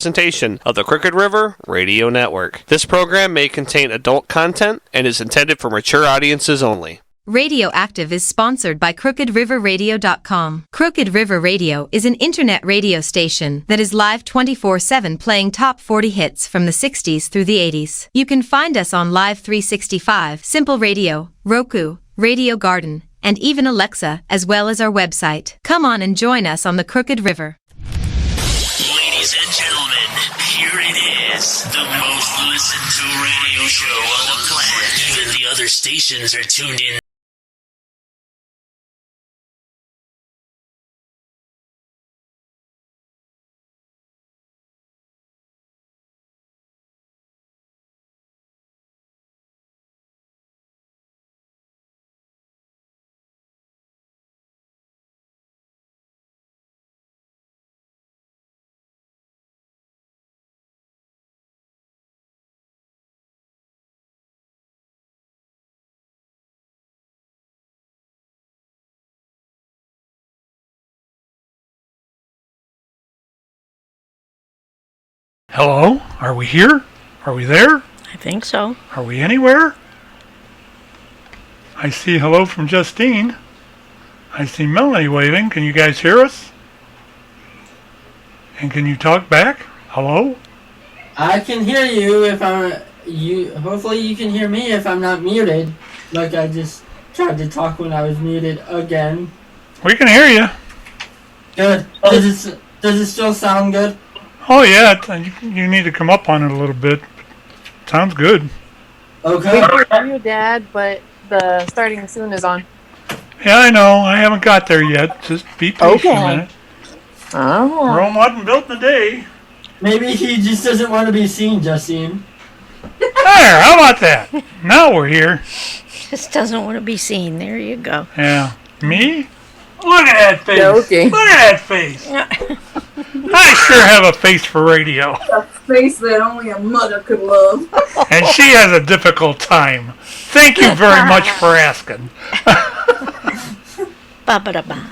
Presentation of the Crooked River Radio Network. This program may contain adult content and is intended for mature audiences only. Radioactive is sponsored by CrookedRiverRadio.com. Crooked River Radio is an internet radio station that is live 24/7 playing top 40 hits from the 60s through the 80s. You can find us on Live 365, Simple Radio, Roku, Radio Garden, and even Alexa, as well as our website. Come on and join us on the Crooked River. Ladies and gentlemen, here it is, the most listened to radio show on the planet. Even the other stations are tuned in. Hello? Are we here? Are we there? I think so. Are we anywhere? I see hello from Justine. I see Melanie waving. Can you guys hear us? And can you talk back? Hello? I can hear you if hopefully you can hear me if I'm not muted. Like I just tried to talk when I was muted again. We can hear you. Good. Does it still sound good? Oh yeah, you need to come up on it a little bit. Sounds good. Okay. We can hear you, Dad, but the starting soon is on. Yeah, I know. I haven't got there yet. Just be patient a minute. Oh. Rome wasn't built in a day. Maybe he just doesn't want to be seen, Justine. There, how about that? Now we're here. Just doesn't want to be seen. There you go. Yeah. Me? Look at that face. Joking. Look at that face. I sure have a face for radio. A face that only a mother could love. And she has a difficult time. Thank you very much for asking. Ba-ba-da-ba.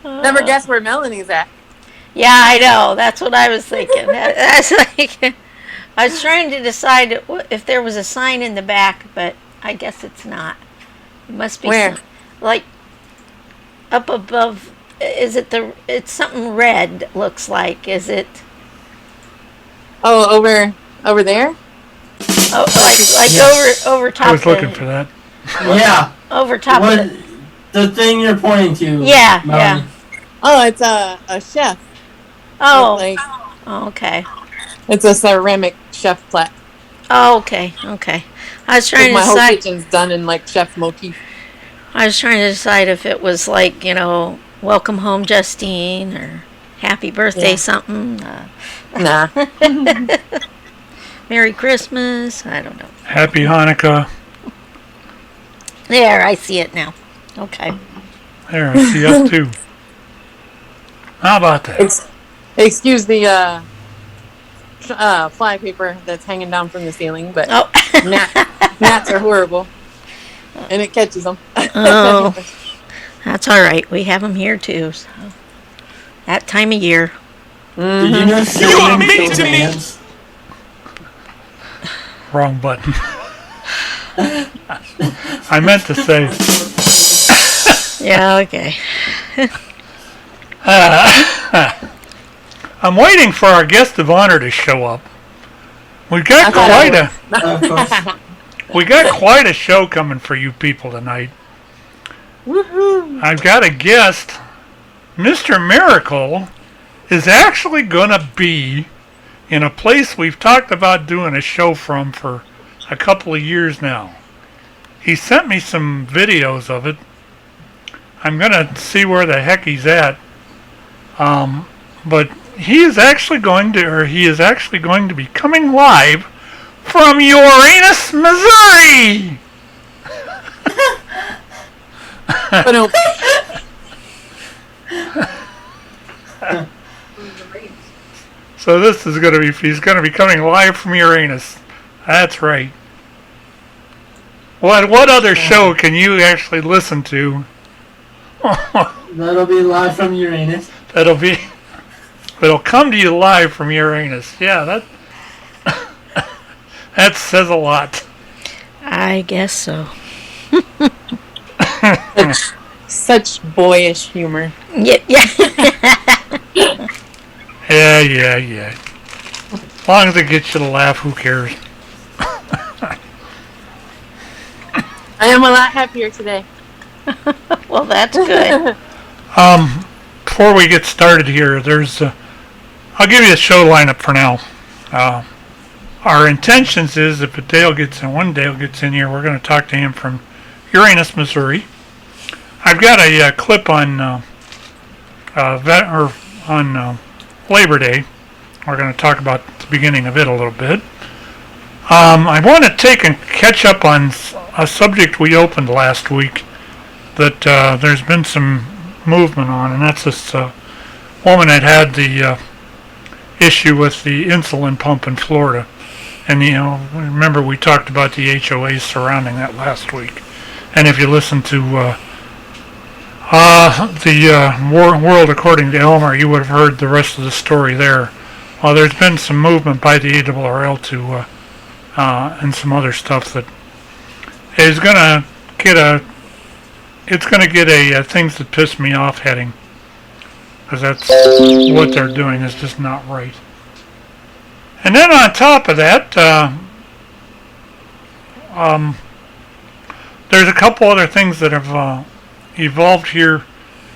Never guess where Melanie's at. Yeah, I know. That's what I was thinking. That's like, I was trying to decide if there was a sign in the back, but I guess it's not. It must be Where? Like up above. Is it it's something red? Looks like. Is it? Oh, over there? Oh, like Yes. over top. I was looking for that. Yeah. Over top. What, Of the thing you're pointing to. Yeah, Melanie. yeah. Oh, it's a chef. Oh. Like, Okay. it's a ceramic chef plaque. Oh, okay. Okay. I was trying to My whole decide. kitchen's done in like chef motif. I was trying to decide if it was like, welcome home, Justine, or happy birthday, Yeah. something. Nah. Merry Christmas. I don't know. Happy Hanukkah. There, I see it now. Okay. There, I see us too. How about that? Excuse the fly paper that's hanging down from the ceiling, but Oh. gnats are horrible, and it catches them. Oh. That's all right. We have them here too. So. That time of year. Did you know want me kills to meet- ants? Wrong button. I meant to say. Yeah, okay. I'm waiting for our guest of honor to show up. We got Of course. we got quite a show coming for you people tonight. Woohoo! I've got a guest. Mr. Miracle is actually gonna be in a place we've talked about doing a show from for a couple of years now. He sent me some videos of it. I'm gonna see where the heck he's at. But he is actually going to be coming live from Uranus, Missouri. So this is going to be, he's going to be coming live from Uranus. That's right. What other show can you actually listen to? That'll be live from Uranus. It'll come to you live from Uranus. Yeah, that says a lot. I guess so. Such boyish humor. Yeah. Yeah. As long as it gets you to laugh, who cares? I am a lot happier today. Well, that's good. Before we get started here, I'll give you a show lineup for now. Our intentions is if one Dale gets in here, we're going to talk to him from Uranus, Missouri. I've got a clip on Labor Day. We're going to talk about the beginning of it a little bit. I want to take and catch up on a subject we opened last week that there's been some movement on, and that's this woman that had the issue with the insulin pump in Florida. And, remember we talked about the HOAs surrounding that last week. And if you listen to the World According to Elmer, you would have heard the rest of the story there. Well, there's been some movement by the ARRL to and some other stuff that is going to get a things that piss me off heading, because that's what they're doing is just not right. And then on top of that, there's a couple other things that have evolved here.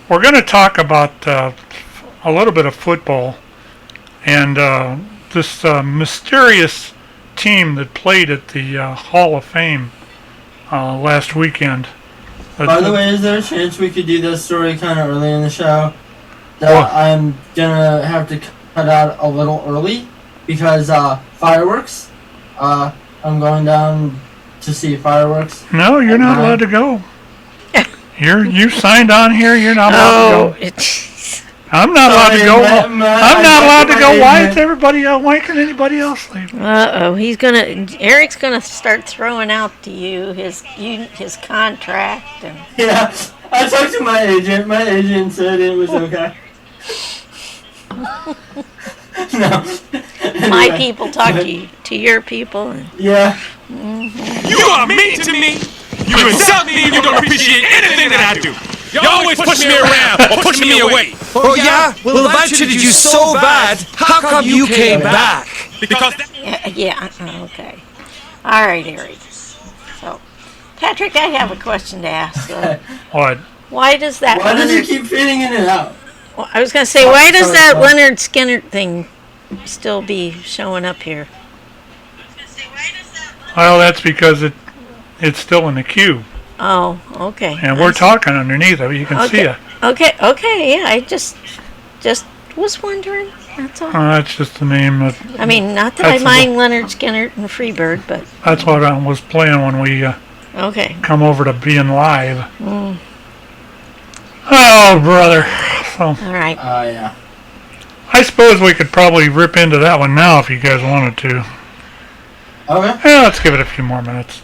We're going to talk about a little bit of football and this mysterious team that played at the Hall of Fame last weekend. By the way, is there a chance we could do this story kind of early in the show? That I'm going to have to cut out a little early because fireworks. I'm going down to see fireworks. No, you're not allowed to go. You signed on here. You're not allowed to go. I'm not allowed to go. I'm not allowed to go. Why is everybody else? Why can anybody else leave? Eric's gonna start throwing out to you his contract and. Yeah, I talked to my agent. My agent said it was okay. No. My people talk to your people. And, yeah. Mm-hmm. You are mean to me. You insult me and you don't appreciate anything that I do. You always push me around or push me away. Oh yeah? Well, if I treated you so bad, how come you came back? Because okay. All right, Eric. So, Patrick, I have a question to ask. What? Why does that? Why does he keep fitting in and out? Well, I was going to say, why does that Leonard Skinner thing still be showing up here? Well, that's because it's still in the queue. Oh, okay. And we're talking underneath it. You can see it. Okay, yeah. I just was wondering. That's all. That's just the name. Not that I mind Leonard Skinner and Freebird, but that's what I was playing when we come over to being live. Mm. Oh, brother. So, all right. Yeah. I suppose we could probably rip into that one now if you guys wanted to. Okay. Yeah, let's give it a few more minutes.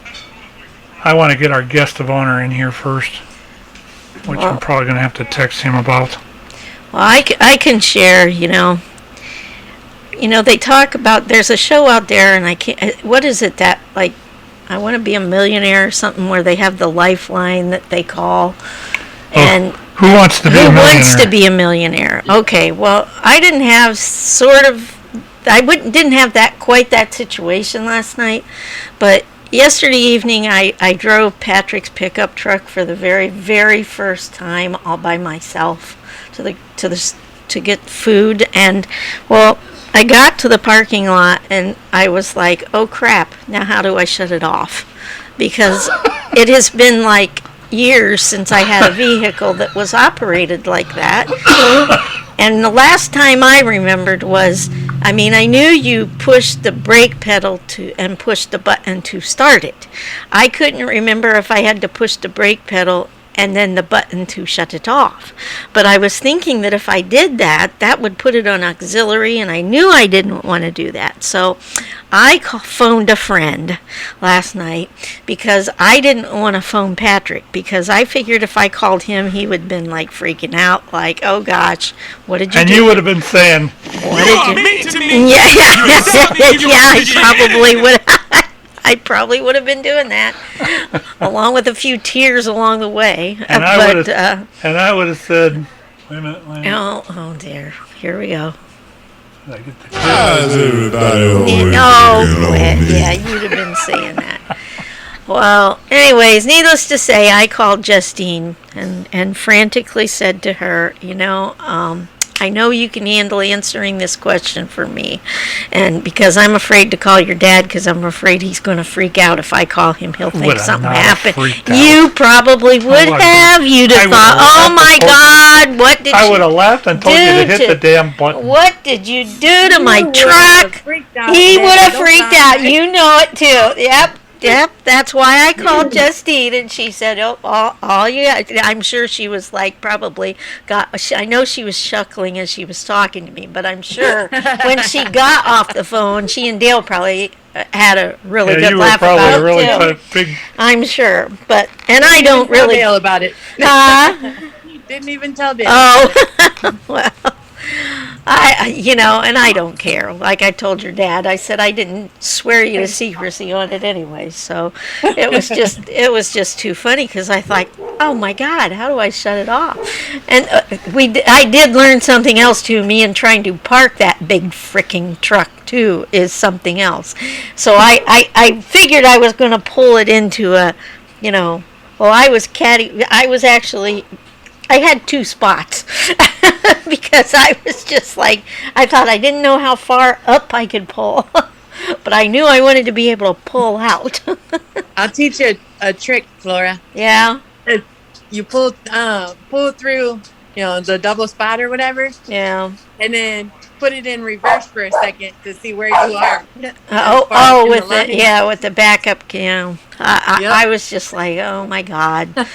I want to get our guest of honor in here first, which I'm probably going to have to text him about. Well, I can share, they talk about, there's a show out there, and I can't, what is it that, like, I Want to Be a Millionaire or something, where they have the lifeline that they call, and who wants to be a millionaire? Who wants to be a millionaire? Okay, well, I didn't have didn't have quite that situation last night, but yesterday evening, I drove Patrick's pickup truck for the very, very first time all by myself to get food, and I got to the parking lot and I was like, oh crap! Now how do I shut it off? Because it has been like years since I had a vehicle that was operated like that. And the last time I remembered was, I knew you pushed the brake pedal and pushed the button to start it. I couldn't remember if I had to push the brake pedal and then the button to shut it off. But I was thinking that if I did that, that would put it on auxiliary, and I knew I didn't want to do that. So I phoned a friend last night because I didn't want to phone Patrick, because I figured if I called him, he would have been like freaking out, like, oh gosh, what did you do? And you would have been saying, what did you do? Yeah, I probably would. I probably would have been doing that, along with a few tears along the way. And I would have said, wait a minute. Oh dear, here we go. How's everybody over here? Yeah, you'd have been saying that. Well, anyways, needless to say, I called Justine and frantically said to her, I know you can handle answering this question for me, and because I'm afraid to call your dad, because I'm afraid he's going to freak out if I call him. He'll think something happened. You probably would have. You'd have thought, oh my God, what did I would have laughed and told you to hit the damn button. What did you do to my truck? He would have freaked out. You know it too. Yep, that's why I called Justine, and she said, all you got. I'm sure she was like, I know she was chuckling as she was talking to me, but I'm sure when she got off the phone, she and Dale probably had a really good laugh about it too. Big... I'm sure, and I don't really Dale about it. You didn't even tell Dale. Oh, well. And I don't care. Like I told your dad, I said I didn't swear you to secrecy on it anyway. So it was just too funny, because I thought, oh my God, how do I shut it off? And I did learn something else too. Me and trying to park that big fricking truck too is something else. So I figured I was going to pull it into I had two spots because I was just like, I thought I didn't know how far up I could pull, but I knew I wanted to be able to pull out. I'll teach you a trick, Flora. Yeah? You pull through, the double spot or whatever. Yeah. And then put it in reverse for a second to see where you are. With the backup cam. I was just like, oh my God.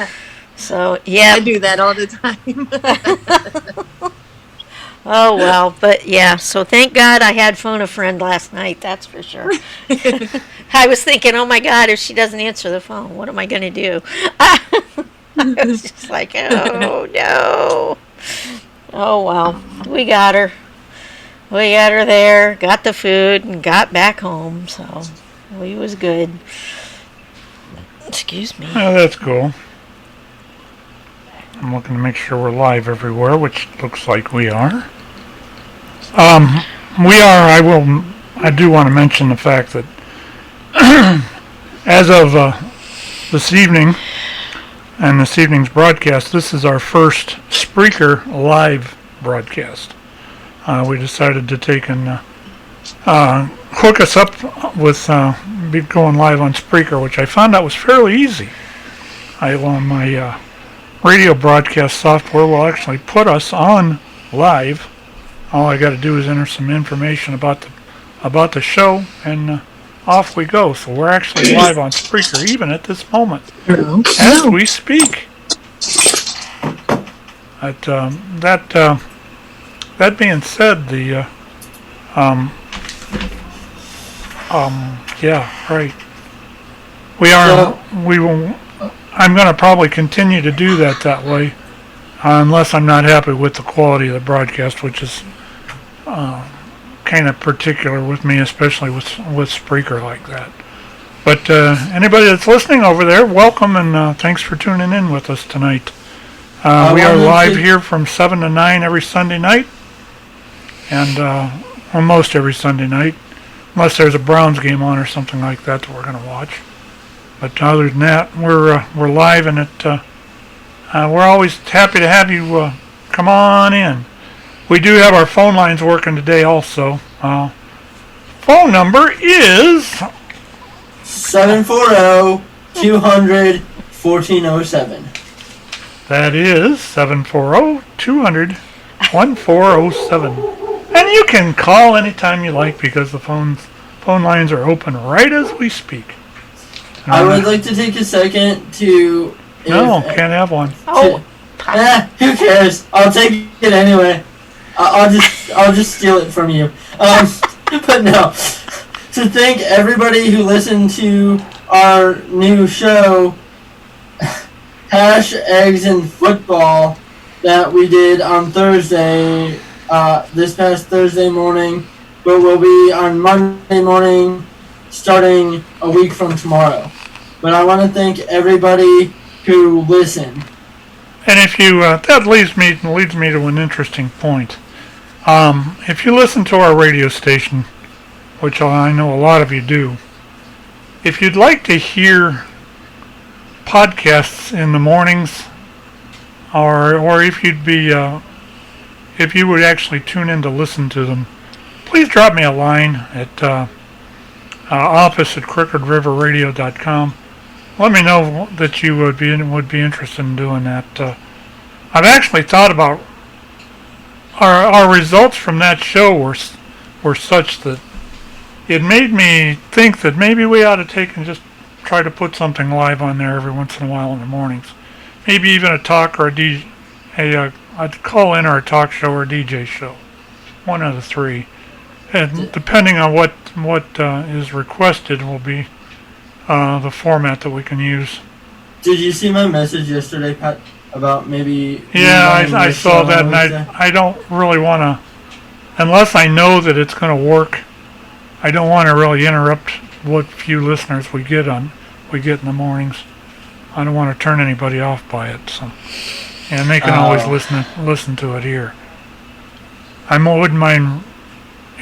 So, yeah. I do that all the time. Oh, well, but yeah, so thank God I had phoned a friend last night, that's for sure. I was thinking, oh my God, if she doesn't answer the phone, what am I going to do? I was just like, oh no. Oh, well, we got her. We got her there, got the food, and got back home, so we was good. Excuse me. Oh, that's cool. I'm looking to make sure we're live everywhere, which looks like we are. We are. I do want to mention the fact that as of this evening and this evening's broadcast, this is our first Spreaker live broadcast. We decided to take and hook us up with going live on Spreaker, which I found out was fairly easy. My radio broadcast software will actually put us on live. All I got to do is enter some information about the show, and off we go. So we're actually live on Spreaker even at this moment as we speak. That being said, yeah, right. I'm going to probably continue to do that way, unless I'm not happy with the quality of the broadcast, which is kind of particular with me, especially with Spreaker like that. But anybody that's listening over there, welcome, and thanks for tuning in with us tonight. We are live here from 7 to 9 every Sunday night, and almost every Sunday night, unless there's a Browns game on or something like that we're going to watch. But other than that, we're live, and we're always happy to have you come on in. We do have our phone lines working today also. Phone number is 740-200-1407. That is 740-200-1407. And you can call anytime you like, because the phone lines are open right as we speak. I would like to take a second to No, can't have one. Oh. Who cares? I'll take it anyway. I'll just steal it from you. But no. To thank everybody who listened to our new show, Hash, Eggs, and Football, that we did on Thursday, this past Thursday morning, but will be on Monday morning, starting a week from tomorrow. But I want to thank everybody who listened. And if you, that leads me to an interesting point. If you listen to our radio station, which I know a lot of you do, if you'd like to hear podcasts in the mornings, or if you'd be, if you would actually tune in to listen to them, please drop me a line at office@crookedriverradio.com. Let me know that you would be interested in doing that. I've actually thought about our results from that show were such that it made me think that maybe we ought to take and just try to put something live on there every once in a while in the mornings. Maybe even a talk or a call in or a talk show or a DJ show. One of the three. And depending on what is requested will be the format that we can use. Did you see my message yesterday, Pat, about maybe... Yeah, I saw that, and I don't really want to, unless I know that it's going to work, I don't want to really interrupt what few listeners we get in the mornings. I don't want to turn anybody off by it, so, and they can always listen to it here. I wouldn't mind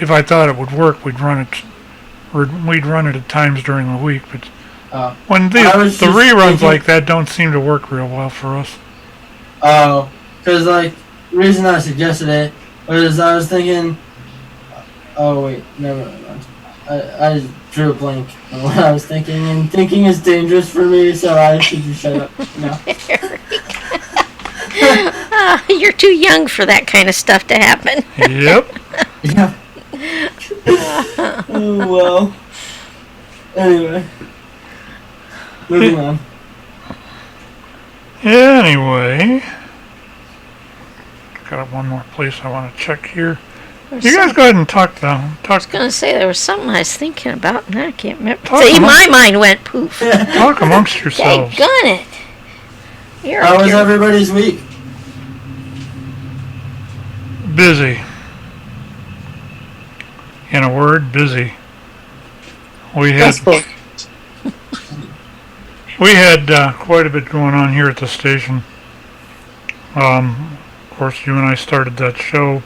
if I thought it would work. We'd run it at times during the week, but when the reruns like that don't seem to work real well for us. Oh, because the reason I suggested it was I was thinking. Oh wait, never mind. I drew a blank on what I was thinking, and thinking is dangerous for me, so I should just shut up now. You're too young for that kind of stuff to happen. Yep. Yeah. Oh, well. Anyway. Moving on. Anyway. Got one more place I want to check here. You guys go ahead and talk. I was going to say there was something I was thinking about, and I can't remember. See, my mind went poof. Talk amongst yourselves. Daggone it. How was everybody's week? Busy. In a word, busy. We had quite a bit going on here at the station. Of course, you and I started that show.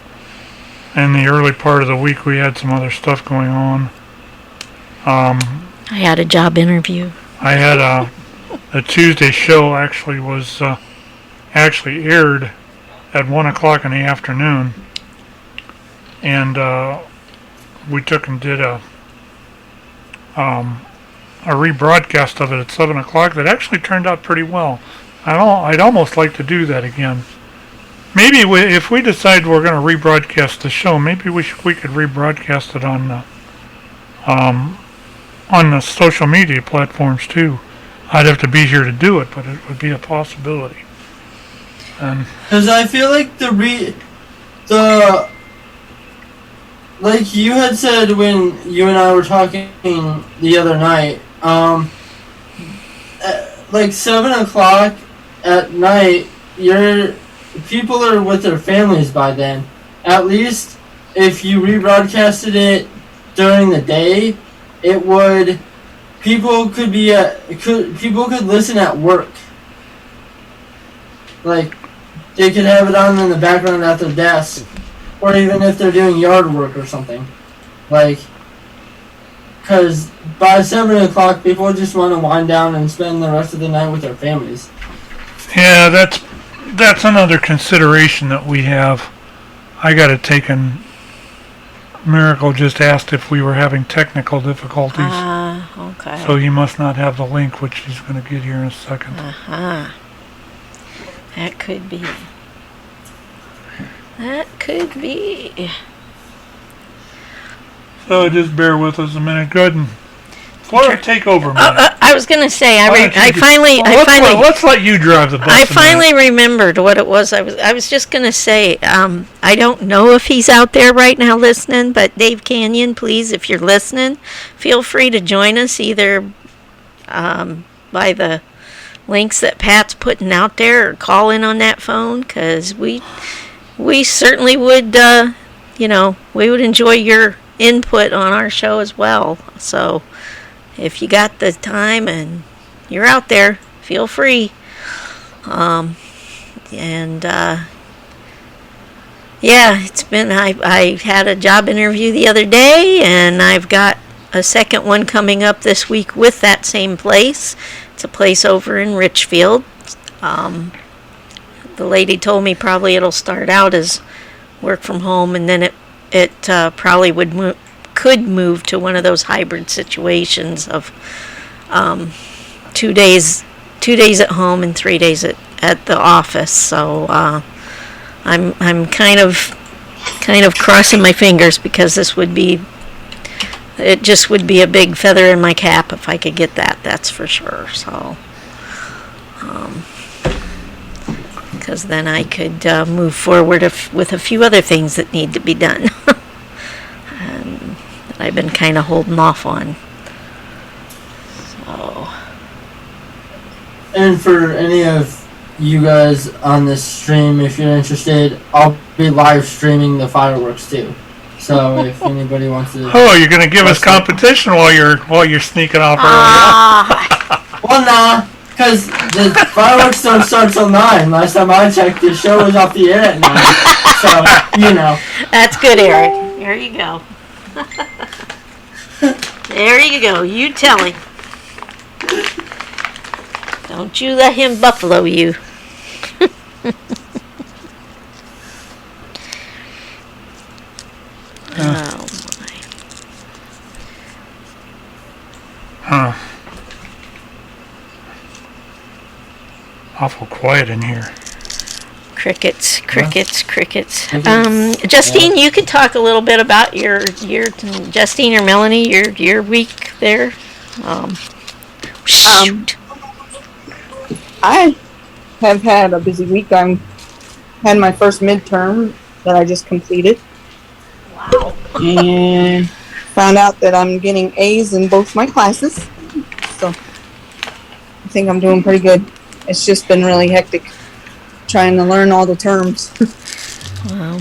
In the early part of the week, we had some other stuff going on. I had a job interview. I had a Tuesday show actually aired at 1:00 in the afternoon, and we took and did a rebroadcast of it at 7:00 that actually turned out pretty well. I'd almost like to do that again. Maybe if we decide we're going to rebroadcast the show, maybe we could rebroadcast it on the social media platforms too. I'd have to be here to do it, but it would be a possibility. Because I feel like like you had said when you and I were talking the other night, like 7:00 at night, people are with their families by then. At least if you rebroadcasted it during the day, people could listen at work. Like they could have it on in the background at their desk, or even if they're doing yard work or something. Like, because by 7:00, people just want to wind down and spend the rest of the night with their families. Yeah, that's another consideration that we have. I got it taken. Miracle just asked if we were having technical difficulties. Okay. So he must not have the link, which he's going to get here in a second. That could be. So just bear with us a minute. Go ahead and Flora, take over, man. I was going to say, Let's let you drive the bus. I finally remembered what it was. I was just going to say, I don't know if he's out there right now listening, but Dave Canyon, please, if you're listening, feel free to join us either by the links that Pat's putting out there or call in on that phone, because we certainly would, we would enjoy your input on our show as well. So if you got the time and you're out there, feel free. It's been, I had a job interview the other day, and I've got a second one coming up this week with that same place. It's a place over in Richfield. The lady told me probably it'll start out as work from home, and then it probably could move to one of those hybrid situations of 2 days at home and 3 days at the office. So I'm kind of crossing my fingers, because it just would be a big feather in my cap if I could get that. That's for sure. So because then I could move forward with a few other things that need to be done. That I've been kind of holding off on. So. And for any of you guys on this stream, if you're interested, I'll be live streaming the fireworks too. So if anybody wants to. Oh, you're gonna give us competition while you're sneaking off early. Well, nah, because the fireworks don't start till 9. Last time I checked, the show was off the air at 9. So That's good, Eric. There you go. There you go. You tell him. Don't you let him buffalo you. Oh my. Huh. Awful quiet in here. Crickets. Justine, you could talk a little bit about your Justine or Melanie, your week there. I have had a busy week. I had my first midterm that I just completed. Wow. And found out that I'm getting A's in both my classes. So I think I'm doing pretty good. It's just been really hectic trying to learn all the terms. Wow.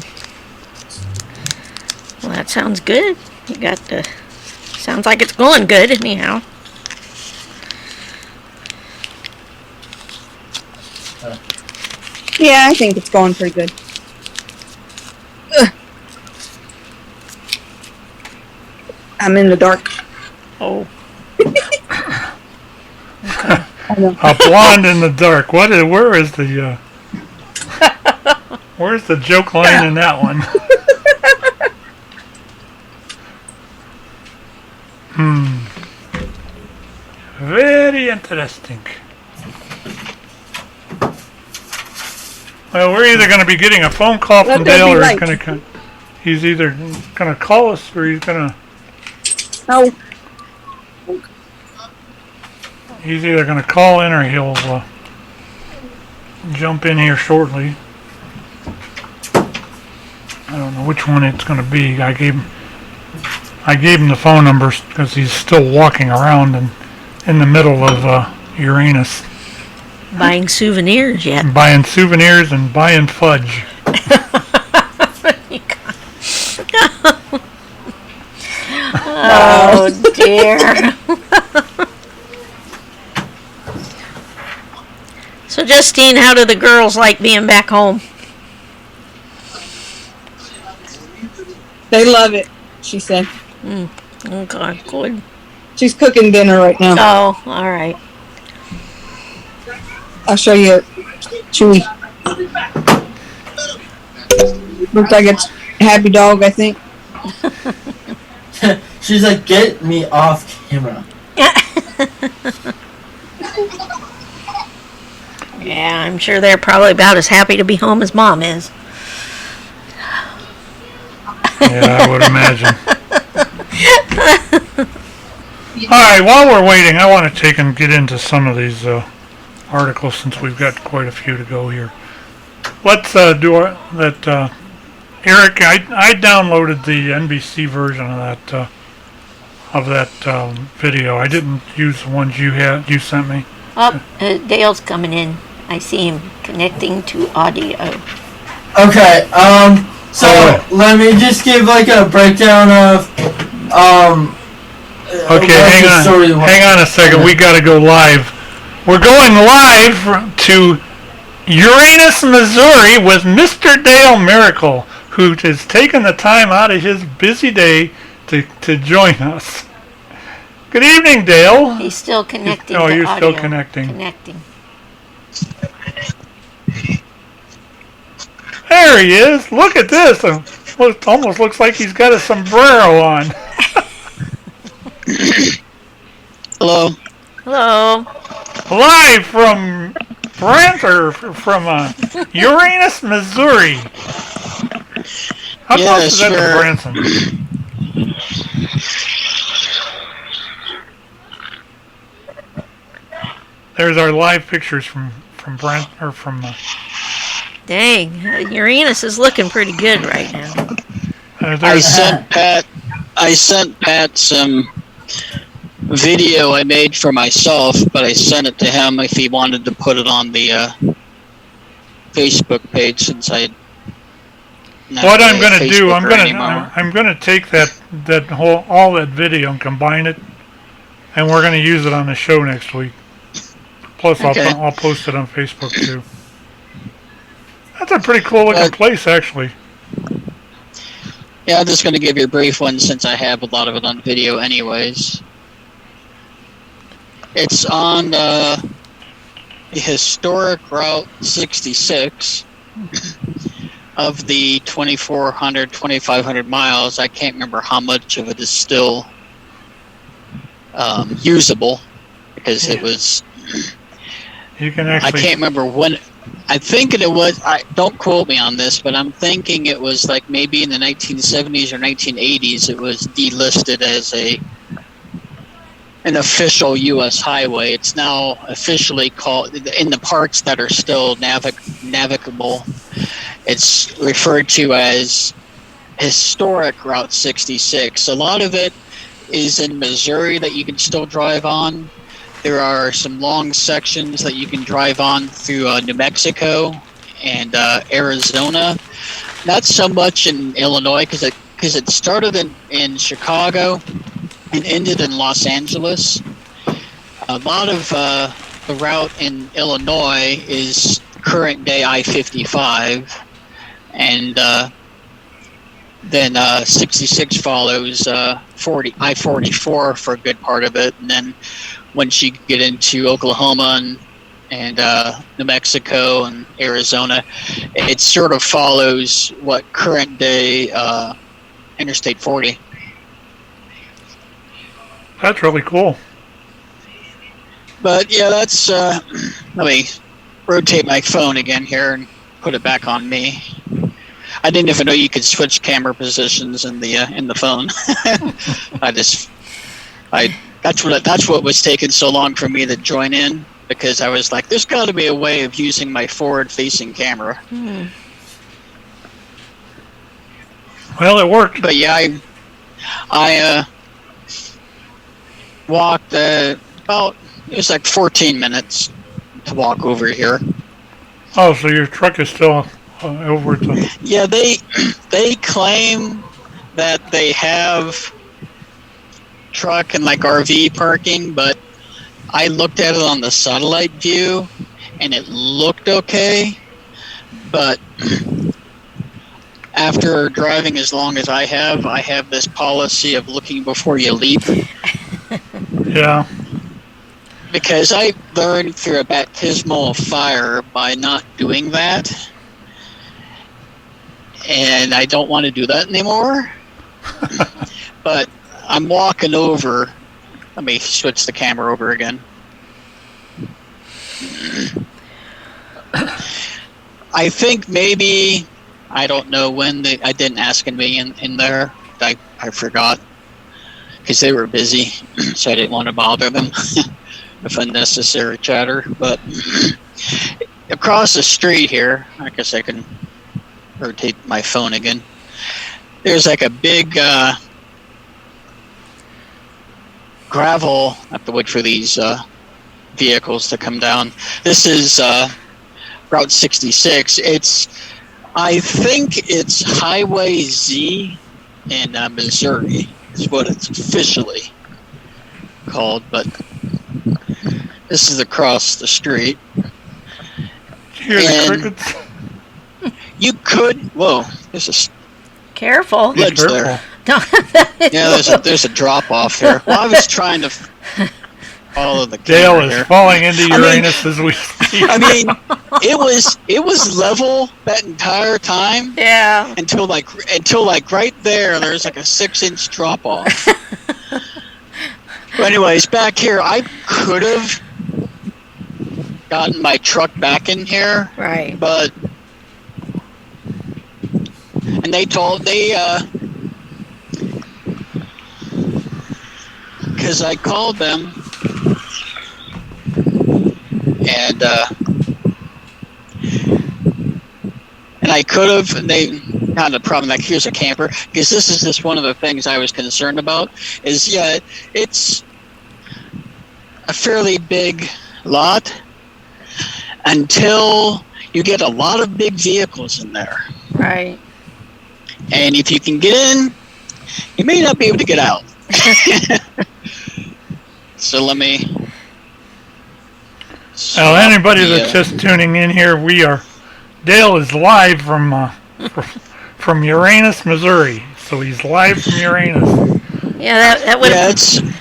Well, that sounds good. Sounds like it's going good anyhow. Yeah, I think it's going pretty good. Ugh. I'm in the dark. Oh. Okay. A blonde in the dark. Where's the joke line in that one? Very interesting. Well, we're either going to be getting a phone call from Dale, or he's either going to call us, or he's going to. No. He's either going to call in, or he'll jump in here shortly. I don't know which one it's going to be. I gave him the phone numbers because he's still walking around and in the middle of Uranus. Buying souvenirs yet? Buying souvenirs and buying fudge. Oh dear. So Justine, how do the girls like being back home? They love it, she said. Okay, good. She's cooking dinner right now. Oh, all right. I'll show you Chewy. Looks like it's Happy Dog, I think. She's like, get me off camera. Yeah, I'm sure they're probably about as happy to be home as Mom is. Yeah, I would imagine. All right, while we're waiting, I want to take and get into some of these articles since we've got quite a few to go here. Let's do that. Erik, I downloaded the NBC version of that video. I didn't use the ones you sent me. Oh, Dale's coming in. I see him connecting to audio. Okay. So let me just give like a breakdown of Okay, hang on a second. We got to go live. We're going live to Uranus, Missouri with Mr. Dale Miracle, who has taken the time out of his busy day to join us. Good evening, Dale. He's still connecting. You're audio. still connecting. There he is. Look at this. It almost looks like he's got a sombrero on. Hello. Hello. Live from Uranus, Missouri. How close is that to Branson? There's our live pictures from Brent or from. Dang, Uranus is looking pretty good right now. I sent Pat some video I made for myself, but I sent it to him if he wanted to put it on the Facebook page since I. What I'm going to do, I'm going to take all that video and combine it, and we're going to use it on the show next week. Plus, I'll post it on Facebook too. That's a pretty cool looking place, actually. Yeah, I'm just going to give you a brief one since I have a lot of it on video anyways. It's on the historic Route 66 of the 2,400, 2,500 miles. I can't remember how much of it is still usable because it was... You can actually... I can't remember when... I think it was, don't quote me on this, but I'm thinking it was like maybe in the 1970s or 1980s it was delisted as an official U.S. highway. It's now officially called, in the parts that are still navigable, it's referred to as historic Route 66. A lot of it is in Missouri that you can still drive on. There are some long sections that you can drive on through New Mexico and Arizona. Not so much in Illinois because it started in Chicago and ended in Los Angeles. A lot of the route in Illinois is current day I-55, and then 66 follows I-44 for a good part of it, and then once you get into Oklahoma and New Mexico and Arizona, it sort of follows what current day Interstate 40. That's really cool. But yeah, that's let me rotate my phone again here and put it back on me. I didn't even know you could switch camera positions in the phone. That's what was taking so long for me to join in, because I was like, there's got to be a way of using my forward-facing camera. Well, it worked. But yeah, I walked about, it was like 14 minutes to walk over here. Oh, so your truck is still over at the... Yeah, they claim that they have truck and like RV parking, but I looked at it on the satellite view and it looked okay, but after driving as long as I have this policy of looking before you leap. Yeah. Because I learned through a baptismal fire by not doing that, and I don't want to do that anymore. But I'm walking over. Let me switch the camera over again. I think maybe, I don't know when I didn't ask me in there. I forgot. because they were busy, so I didn't want to bother them with unnecessary chatter. But across the street here, I guess I can rotate my phone again. There's like a big gravel. I have to wait for these vehicles to come down. This is Route 66. I think it's Highway Z in Missouri is what it's officially called, but this is across the street. Hear the crickets? You could. Whoa, there's a careful ledge there. Yeah, there's a drop off here. Well, I was trying to follow the Dale is here. falling into Uranus as we speak. I mean, it was level that entire time. Yeah. Until like right there, there's like a 6-inch drop off. But anyways, back here, I could have gotten my truck back in here. Right. But and because I called them and I could have, and they had a problem, like, here's a camper, because this is just one of the things I was concerned about, is, yeah, it's a fairly big lot until you get a lot of big vehicles in there. Right. And if you can get in, you may not be able to get out. So let me... Now, anybody that's just tuning in here, Dale is live from Uranus, Missouri. So he's live from Uranus. Yeah, that would have been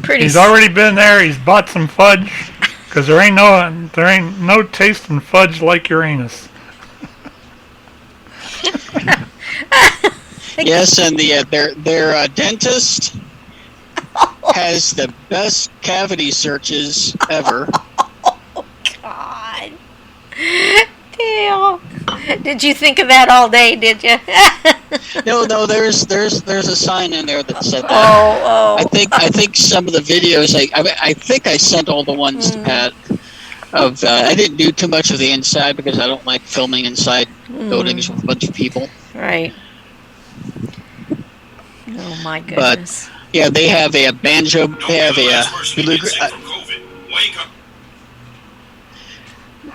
pretty. He's already been there. He's bought some fudge because there ain't no tasting fudge like Uranus. Yes, and their dentist has the best cavity searches ever. God. Dale. Did you think of that all day, did you? No, there's a sign in there that said that. Oh. I think some of the videos, I think I sent all the ones to Pat. I didn't do too much of the inside because I don't like filming inside buildings with a bunch of people. Right. Oh my goodness. But yeah, they have a banjo. They have a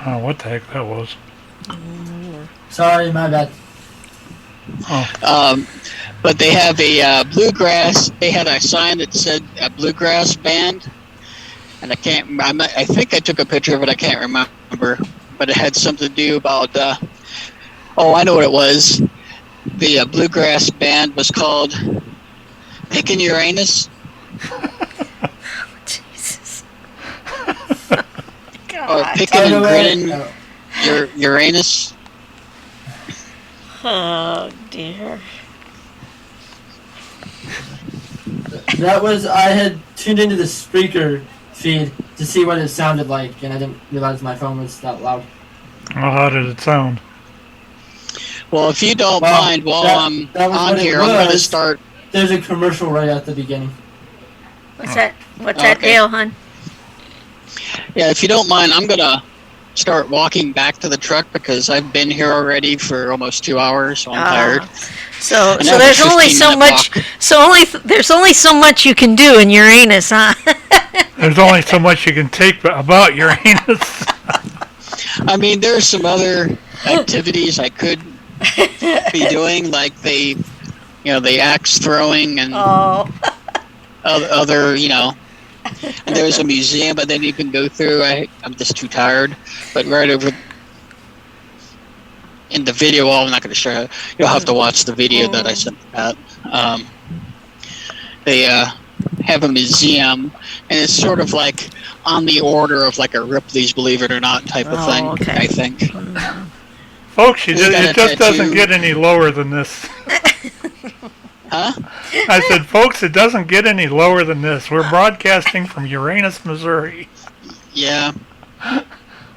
Oh, what the heck that was? Sorry, my bad. Oh. But they have a bluegrass. They had a sign that said a bluegrass band, and I think I took a picture of it. I can't remember, but it had something to do about. I know what it was. The bluegrass band was called Pickin' Uranus. Jesus. Or Pickin' and Grinnin' Uranus. Oh dear. That was, I had tuned into the speaker feed to see what it sounded like, and I didn't realize my phone was that loud. Well, how did it sound? Well, if you don't mind, while I'm on here, I'm going to start. There's a commercial right at the beginning. What's that? What's that, Dale, hon? Yeah, if you don't mind, I'm going to start walking back to the truck because I've been here already for almost 2 hours, so I'm tired. So there's only so much. There's only so much you can do in Uranus, huh? There's only so much you can take about Uranus. I mean, there's some other activities I could be doing, like the axe throwing and other, and there's a museum, but then you can go through. I'm just too tired. But right over in the video, I'm not going to show you. You'll have to watch the video that I sent Pat. They have a museum, and it's sort of like on the order of like a Ripley's Believe It or Not type of thing, okay. I think. Folks, it just doesn't get any lower than this. Huh? I said, folks, it doesn't get any lower than this. We're broadcasting from Uranus, Missouri. Yeah.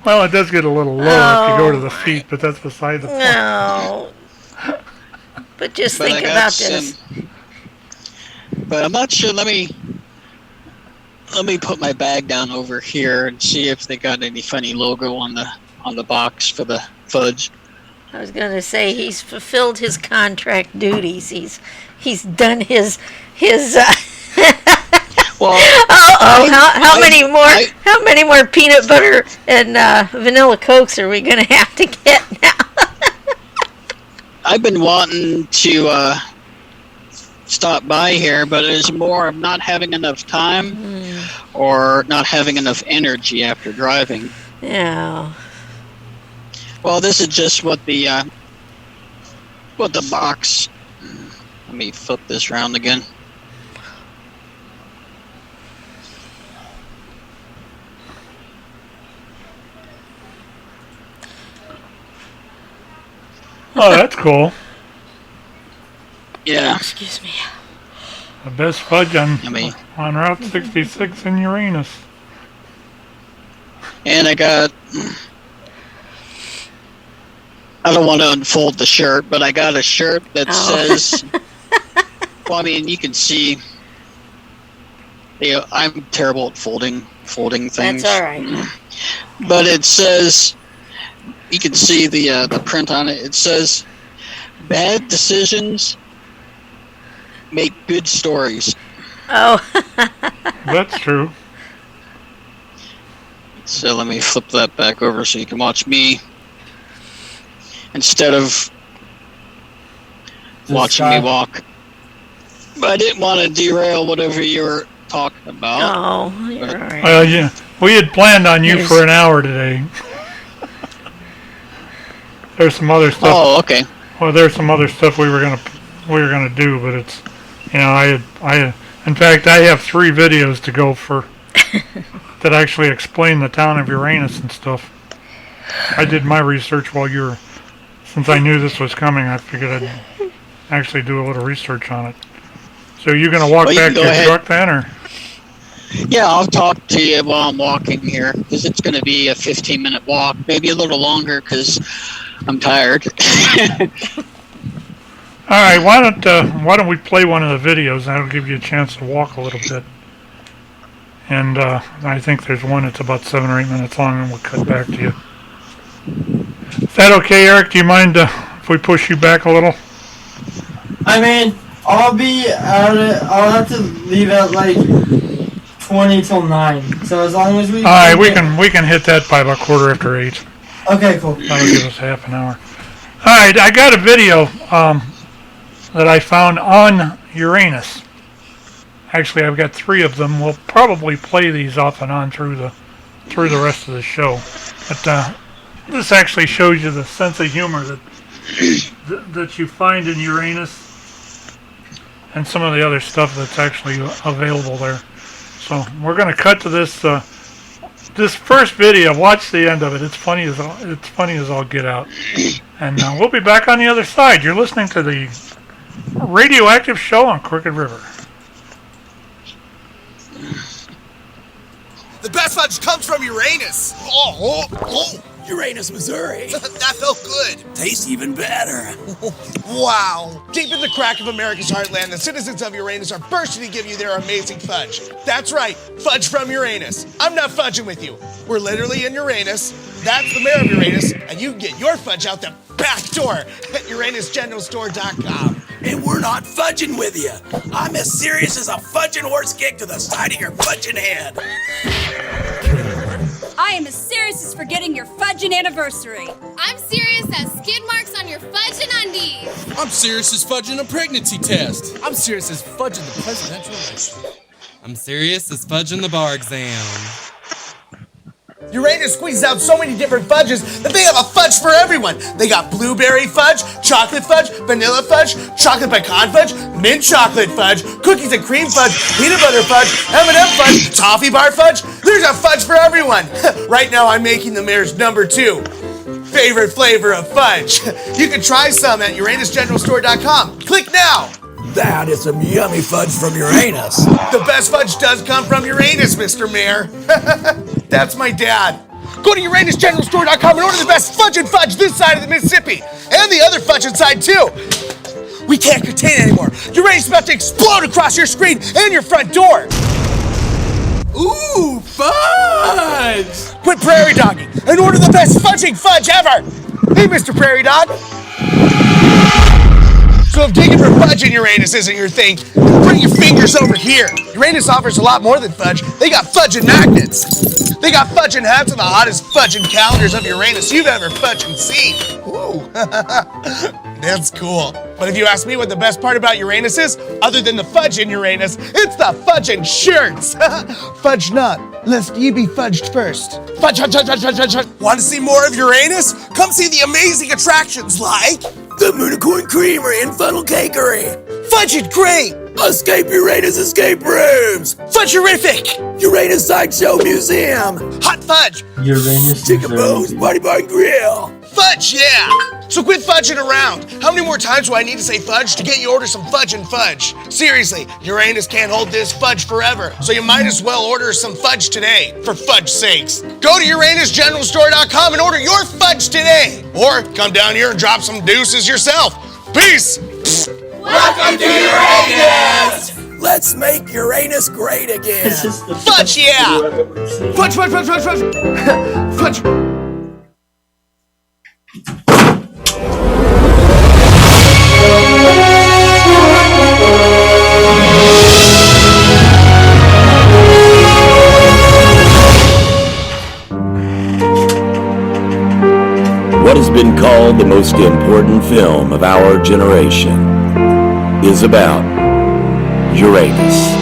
Well, it does get a little lower if you go to the feet, but that's beside the point. No. But think about this. but I'm not sure. Let me put my bag down over here and see if they got any funny logo on the box for the fudge. I was going to say he's fulfilled his contract duties. He's done his Well, how many more peanut butter and vanilla Cokes are we going to have to get now? I've been wanting to stop by here, but it's more of not having enough time or not having enough energy after driving. Yeah. Well, this is just what the box. Let me flip this around again. Oh, that's cool. Yeah. Excuse me. The best fudge on Route 66 in Uranus. And I don't want to unfold the shirt, but I got a shirt that says, well, I mean, you can see, I'm terrible at folding things. That's all right. But it says, you can see the print on it. It says, bad decisions make good stories. Oh. That's true. So let me flip that back over so you can watch me instead of watching me walk. But I didn't want to derail whatever you were talking about. Oh, you're all right. Yeah, we had planned on you for an hour today. There's some other stuff. Oh, okay. Well, there's some other stuff we were gonna do, but it's, I in fact, I have 3 videos to go for that actually explain the town of Uranus and stuff. I did my research since I knew this was coming, I figured I'd actually do a little research on it. So you're gonna walk back to your truck then, or? Yeah, I'll talk to you while I'm walking here, because it's going to be a 15-minute walk, maybe a little longer, because I'm tired. All right, why don't we play one of the videos? That'll give you a chance to walk a little bit. And I think there's one that's about 7 or 8 minutes long, and we'll cut back to you. Is that okay, Erik? Do you mind if we push you back a little? I mean, I'll be out I'll have to leave at like 20 till 9. So as long as we... All right, we can hit that by about 8:15. Okay, cool. That'll give us half an hour. All right, I got a video that I found on Uranus. Actually, I've got 3 of them. We'll probably play these off and on through the rest of the show. But this actually shows you the sense of humor that you find in Uranus and some of the other stuff that's actually available there. So we're going to cut to this this first video. Watch the end of it. It's funny as all get out. And we'll be back on the other side. You're listening to the radioactive show on Crooked River. The best fudge comes from Uranus. Oh. Uranus, Missouri. That felt good. Tastes even better. Wow. Deep in the crack of America's heartland, the citizens of Uranus are bursting to give you their amazing fudge. That's right, fudge from Uranus. I'm not fudging with you. We're literally in Uranus. That's the mayor of Uranus, and you can get your fudge out the back door at UranusGeneralStore.com. And we're not fudging with you. I'm as serious as a fudging horse kick to the side of your fudging head. I am as serious as forgetting your fudging anniversary. I'm serious as skid marks on your fudging undies. I'm serious as fudging a pregnancy test. I'm serious as fudging the presidential election. I'm serious as fudging the bar exam. Uranus squeezes out so many different fudges that they have a fudge for everyone. They got blueberry fudge, chocolate fudge, vanilla fudge, chocolate pecan fudge, mint chocolate fudge, cookies and cream fudge, peanut butter fudge, M&M fudge, toffee bar fudge. There's a fudge for everyone. Right now I'm making the mayor's number 2 favorite flavor of fudge. You can try some at UranusGeneralStore.com. Click now. That is some yummy fudge from Uranus. The best fudge does come from Uranus, Mr. Mayor. That's my dad. Go to UranusGeneralStore.com and order the best fudge and fudge this side of the Mississippi. And the other fudge inside, too. We can't contain it anymore. Uranus is about to explode across your screen and your front door. Ooh, fudge! Quit prairie dogging and order the best fudging fudge ever! Hey, Mr. Prairie Dog. So if digging for fudge in Uranus isn't your thing, bring your fingers over here. Uranus offers a lot more than fudge. They got fudging magnets. They got fudging hats and the hottest fudging calendars of Uranus you've ever fudging seen. Ooh, that's cool. But if you ask me what the best part about Uranus is, other than the fudge in Uranus, it's the fudging shirts. Fudge not, lest ye be fudged first. Fudge, fudge, fudge, fudge, fudge, fudge. Want to see more of Uranus? Come see the amazing attractions like the Moonicorn Creamery and Funnel Cakery, Fudge It Great, Escape Uranus Escape Rooms, Fudgerific, Uranus Sideshow Museum, Hot Fudge, Uranus Chicken Bones Party Bar and Grill, Fudge, yeah! So quit fudging around. How many more times do I need to say fudge to get you to order some fudge and fudge? Seriously, Uranus can't hold this fudge forever, so you might as well order some fudge today, for fudge's sakes. Go to UranusGeneralStore.com and order your fudge today. Or come down here and drop some deuces yourself. Peace! Welcome to Uranus! Let's make Uranus great again. Fudge, yeah! Fudge, fudge, fudge, fudge, fudge! Fudge! What has been called the most important film of our generation is about Uranus.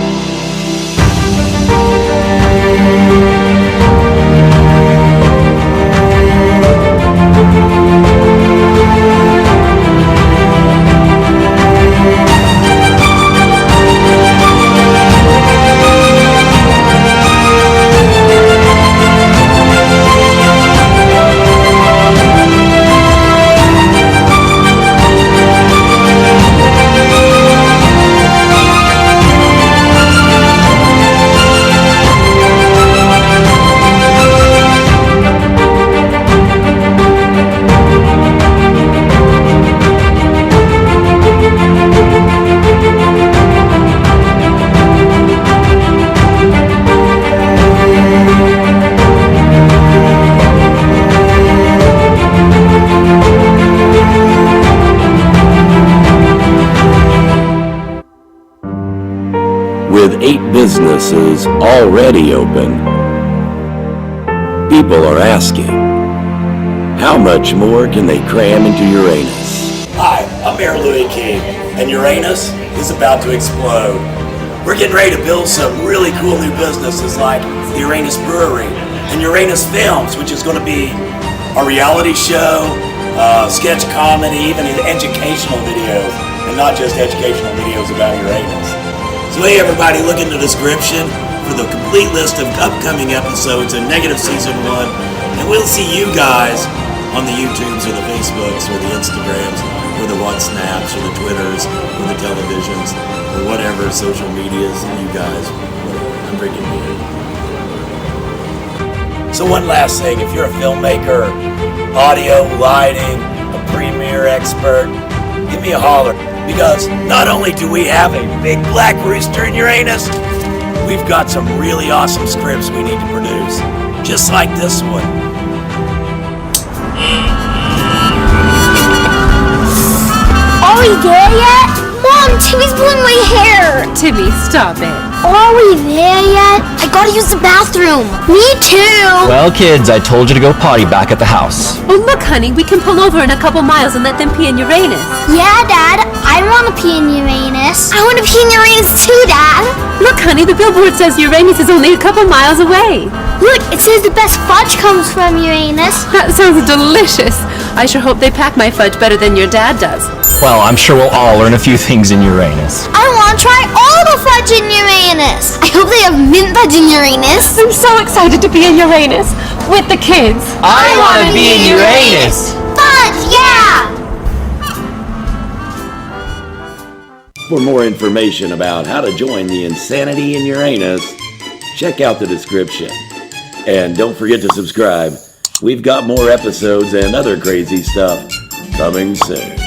With 8 businesses already open, people are asking, how much more can they cram into Uranus? Hi, I'm Mayor Louis King, and Uranus is about to explode. We're getting ready to build some really cool new businesses like the Uranus Brewery and Uranus Films, which is going to be a reality show, sketch comedy, even educational videos, and not just educational videos about Uranus. So hey everybody, look in the description for the complete list of upcoming episodes in Negative Season 1, and we'll see you guys on the YouTubes or the Facebooks or the Instagrams or the WhatsApps or the Twitters or the televisions or whatever social medias you guys, I'm freaking weird. So one last thing, if you're a filmmaker, audio, lighting, a premiere expert, give me a holler. Because not only do we have a big black rooster in Uranus, we've got some really awesome scripts we need to produce. Just like this one. Are we there yet? Mom, Timmy's pulling my hair. Timmy, stop it. Are we there yet? I gotta use the bathroom. Me too. Well, kids, I told you to go potty back at the house. Oh, look, honey, we can pull over in a couple miles and let them pee in Uranus. Yeah, Dad. I want to pee in Uranus. I want to pee in Uranus too, Dad. Look, honey, the billboard says Uranus is only a couple miles away. Look, it says the best fudge comes from Uranus. That sounds delicious. I sure hope they pack my fudge better than your dad does. Well, I'm sure we'll all learn a few things in Uranus. I want to try all the fudge in Uranus. I hope they have mint fudge in Uranus. I'm so excited to be in Uranus with the kids. I want to be in Uranus. Fudge, yeah! For more information about how to join the insanity in Uranus, check out the description. And don't forget to subscribe. We've got more episodes and other crazy stuff coming soon.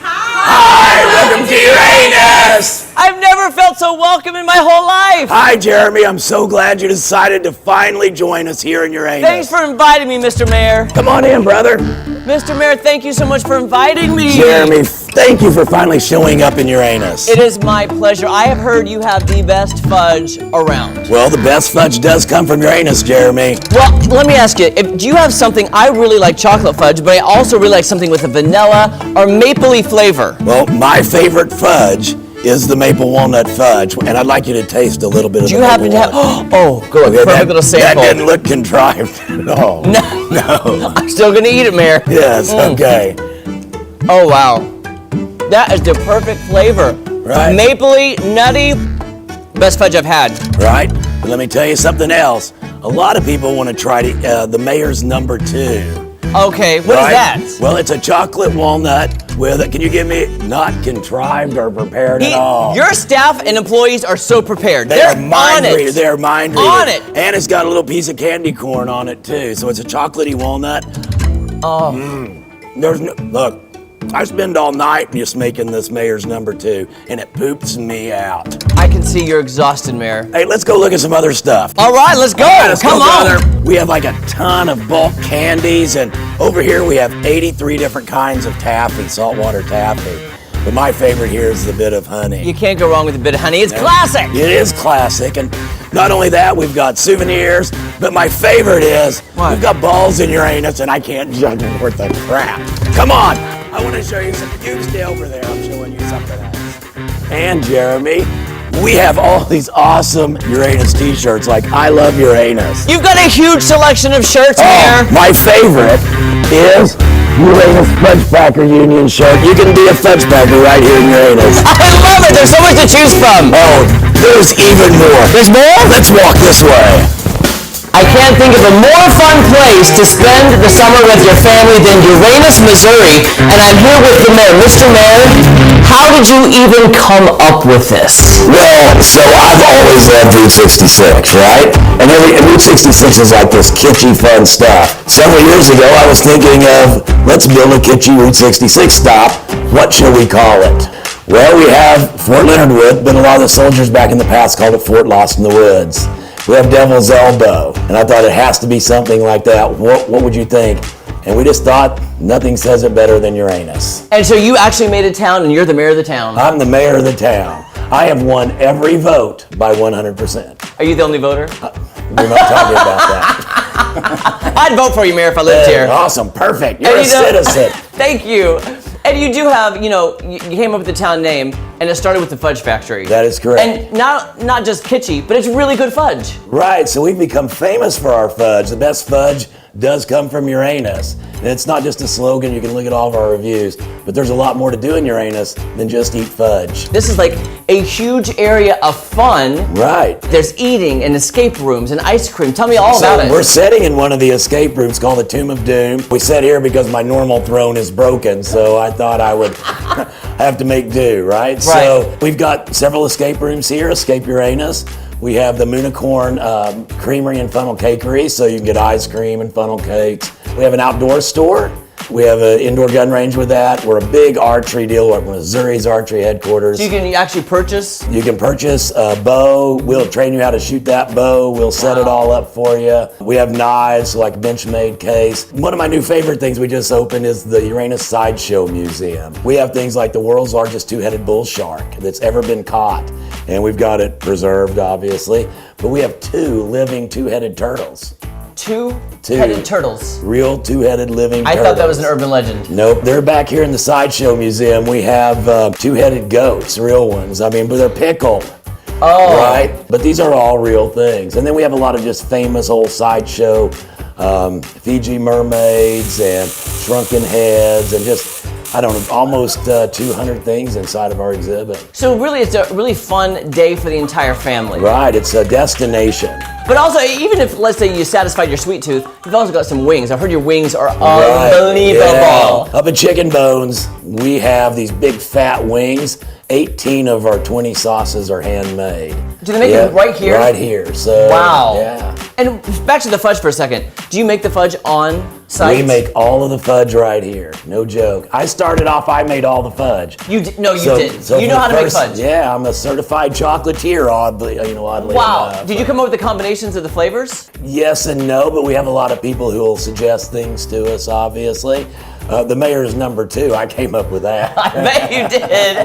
Hi, Welcome to Uranus! I've never felt so welcome in my whole life! Hi, Jeremy. I'm so glad you decided to finally join us here in Uranus. Thanks for inviting me, Mr. Mayor. Come on in, brother. Mr. Mayor, thank you so much for inviting me. Jeremy, thank you for finally showing up in Uranus. It is my pleasure. I have heard you have the best fudge around. Well, the best fudge does come from Uranus, Jeremy. Well, let me ask you, do you have something? I really like chocolate fudge, but I also really like something with a vanilla or mapley flavor. Well, my favorite fudge is the maple walnut fudge, and I'd like you to taste a little bit of the maple walnut. Do you happen to have, oh, good, okay, perfect little sample. That didn't look contrived at all. No. I'm still gonna eat it, Mayor. Yes, okay. Oh, wow. That is the perfect flavor. Right. Mapley, nutty, best fudge I've had. Right, but let me tell you something else. A lot of people want to try the Mayor's number 2. Okay, what is that? Well, it's a chocolate walnut with, can you give me, not contrived or prepared at all. Your staff and employees are so prepared. They're mind readers. They're mind readers. On it. And it's got a little piece of candy corn on it too. So it's a chocolatey walnut. Oh. There's no, look, I spend all night just making this Mayor's number 2, and it poops me out. I can see you're exhausted, Mayor. Hey, let's go look at some other stuff. All right, let's go. Come on. Brother. We have like a ton of bulk candies, and over here we have 83 different kinds of taffy, saltwater taffy. But my favorite here is the bit of honey. You can't go wrong with a bit of honey. It's classic. It is classic, and not only that, we've got souvenirs, but my favorite is we've got balls in Uranus, and I can't juggle worth a crap. Come on. I want to show you some. You stay over there. I'm showing you something else. And Jeremy, we have all these awesome Uranus t-shirts like I Love Uranus. You've got a huge selection of shirts here. My favorite is Uranus Fudge Packer Union shirt. You can be a fudge packer right here in Uranus. I love it. There's so much to choose from. Oh, there's even more. There's more? Let's walk this way. I can't think of a more fun place to spend the summer with your family than Uranus, Missouri, and I'm here with the mayor. Mr. Mayor, how did you even come up with this? Well, so I've always loved Route 66, right? And Route 66 is like this kitschy, fun stuff. Several years ago, I was thinking of, let's build a kitschy Route 66 stop. What shall we call it? Well, we have Fort Leonard Wood, but a lot of the soldiers back in the past called it Fort Lost in the Woods. We have Devil's Elbow, and I thought it has to be something like that. What would you think? And we just thought nothing says it better than Uranus. And so you actually made a town, and you're the mayor of the town. I'm the mayor of the town. I have won every vote by 100%. Are you the only voter? We're not talking about that. I'd vote for you, Mayor, if I lived here. Awesome, perfect. You're a citizen. Thank you. And you do have, you came up with the town name, and it started with the Fudge Factory. That is correct. And not just kitschy, but it's really good fudge. Right, so we've become famous for our fudge. The best fudge does come from Uranus. And it's not just a slogan, you can look at all of our reviews, but there's a lot more to do in Uranus than just eat fudge. This is like a huge area of fun. Right. There's eating and escape rooms and ice cream. Tell me all about it. We're sitting in one of the escape rooms called the Tomb of Doom. We sit here because my normal throne is broken, so I thought I would have to make do, right? So we've got several escape rooms here, Escape Uranus. We have the Moonicorn Creamery and Funnel Cakery, so you can get ice cream and funnel cakes. We have an outdoor store. We have an indoor gun range with that. We're a big archery deal. We're at Missouri's archery headquarters. So you can actually purchase? You can purchase a bow. We'll train you how to shoot that bow. We'll set it all up for you. We have knives, like Benchmade case. One of my new favorite things we just opened is the Uranus Sideshow Museum. We have things like the world's largest two-headed bull shark that's ever been caught. And we've got it preserved, obviously. But we have 2 living two-headed turtles. Two-headed turtles. Real two-headed living turtles. I thought that was an urban legend. Nope, they're back here in the Sideshow Museum. We have two-headed goats, real ones. I mean, but they're pickled. Oh. Right? But these are all real things. And then we have a lot of just famous old sideshow Fiji mermaids and shrunken heads and just, I don't know, almost 200 things inside of our exhibit. So really, it's a really fun day for the entire family. Right, it's a destination. But also, even if, let's say, you satisfied your sweet tooth, you've also got some wings. I've heard your wings are unbelievable. Yeah. Up at Chicken Bones, we have these big fat wings. 18 of our 20 sauces are handmade. Do they make it right here? Right here. So wow. Yeah. And back to the fudge for a second. Do you make the fudge on site? We make all of the fudge right here. No joke. I started off. I made all the fudge. You did? No, you didn't. So you know how to make fudge. Yeah, I'm a certified chocolatier. Oddly wow. enough. Did you come up with the combinations of the flavors? Yes and no, but we have a lot of people who will suggest things to us. Obviously. The mayor's number 2. I came up with that. I bet you did.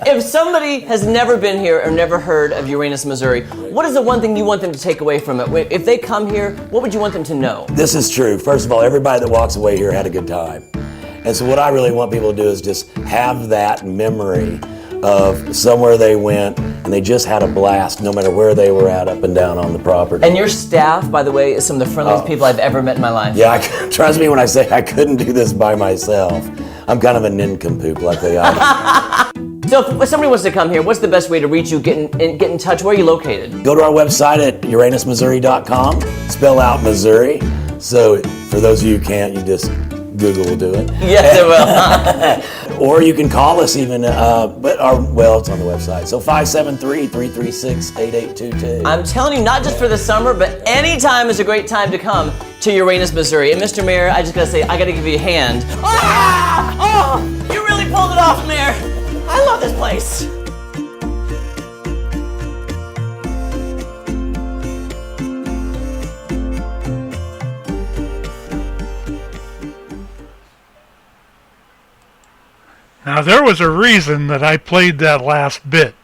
If somebody has never been here or never heard of Uranus, Missouri, what is the one thing you want them to take away from it? If they come here, what would you want them to know? This is true. First of all, everybody that walks away here had a good time. And so what I really want people to do is just have that memory of somewhere they went and they just had a blast no matter where they were at up and down on the property. And your staff, by the way, is some of the friendliest people I've ever met in my life. Yeah, trust me when I say I couldn't do this by myself. I'm kind of a nincompoop like they are. So if somebody wants to come here, what's the best way to reach you, get in touch? Where are you located? Go to our website at uranusmissouri.com, spell out Missouri. So for those of you who can't, you just Google will do it. Yes, it will. Or you can call us even, it's on the website. So 573-336-8822. I'm telling you, not just for the summer, but any time is a great time to come to Uranus, Missouri. And Mr. Mayor, I just gotta say, I gotta give you a hand. Ah! Oh, you really pulled it off, Mayor. I love this place. Now, there was a reason that I played that last bit.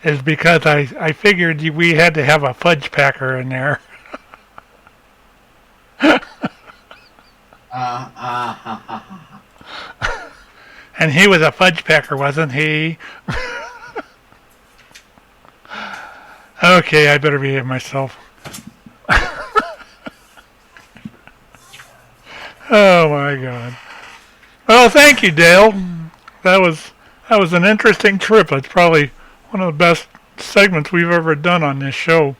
Is because I figured we had to have a fudge packer in there. And he was a fudge packer, wasn't he? Okay, I better behave myself. Oh my God. Well, thank you, Dale. That was an interesting trip. It's probably one of the best segments we've ever done on this show.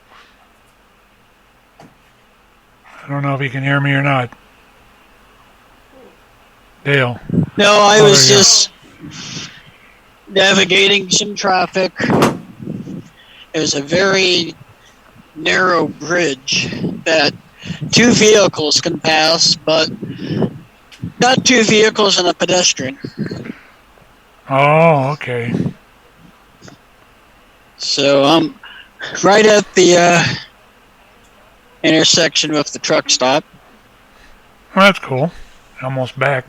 I don't know if you can hear me or not. Dale. No, I was just navigating some traffic. It was a very narrow bridge that 2 vehicles can pass, but not 2 vehicles and a pedestrian. Oh, okay. So I'm right at the intersection with the truck stop. Well, that's cool. Almost back.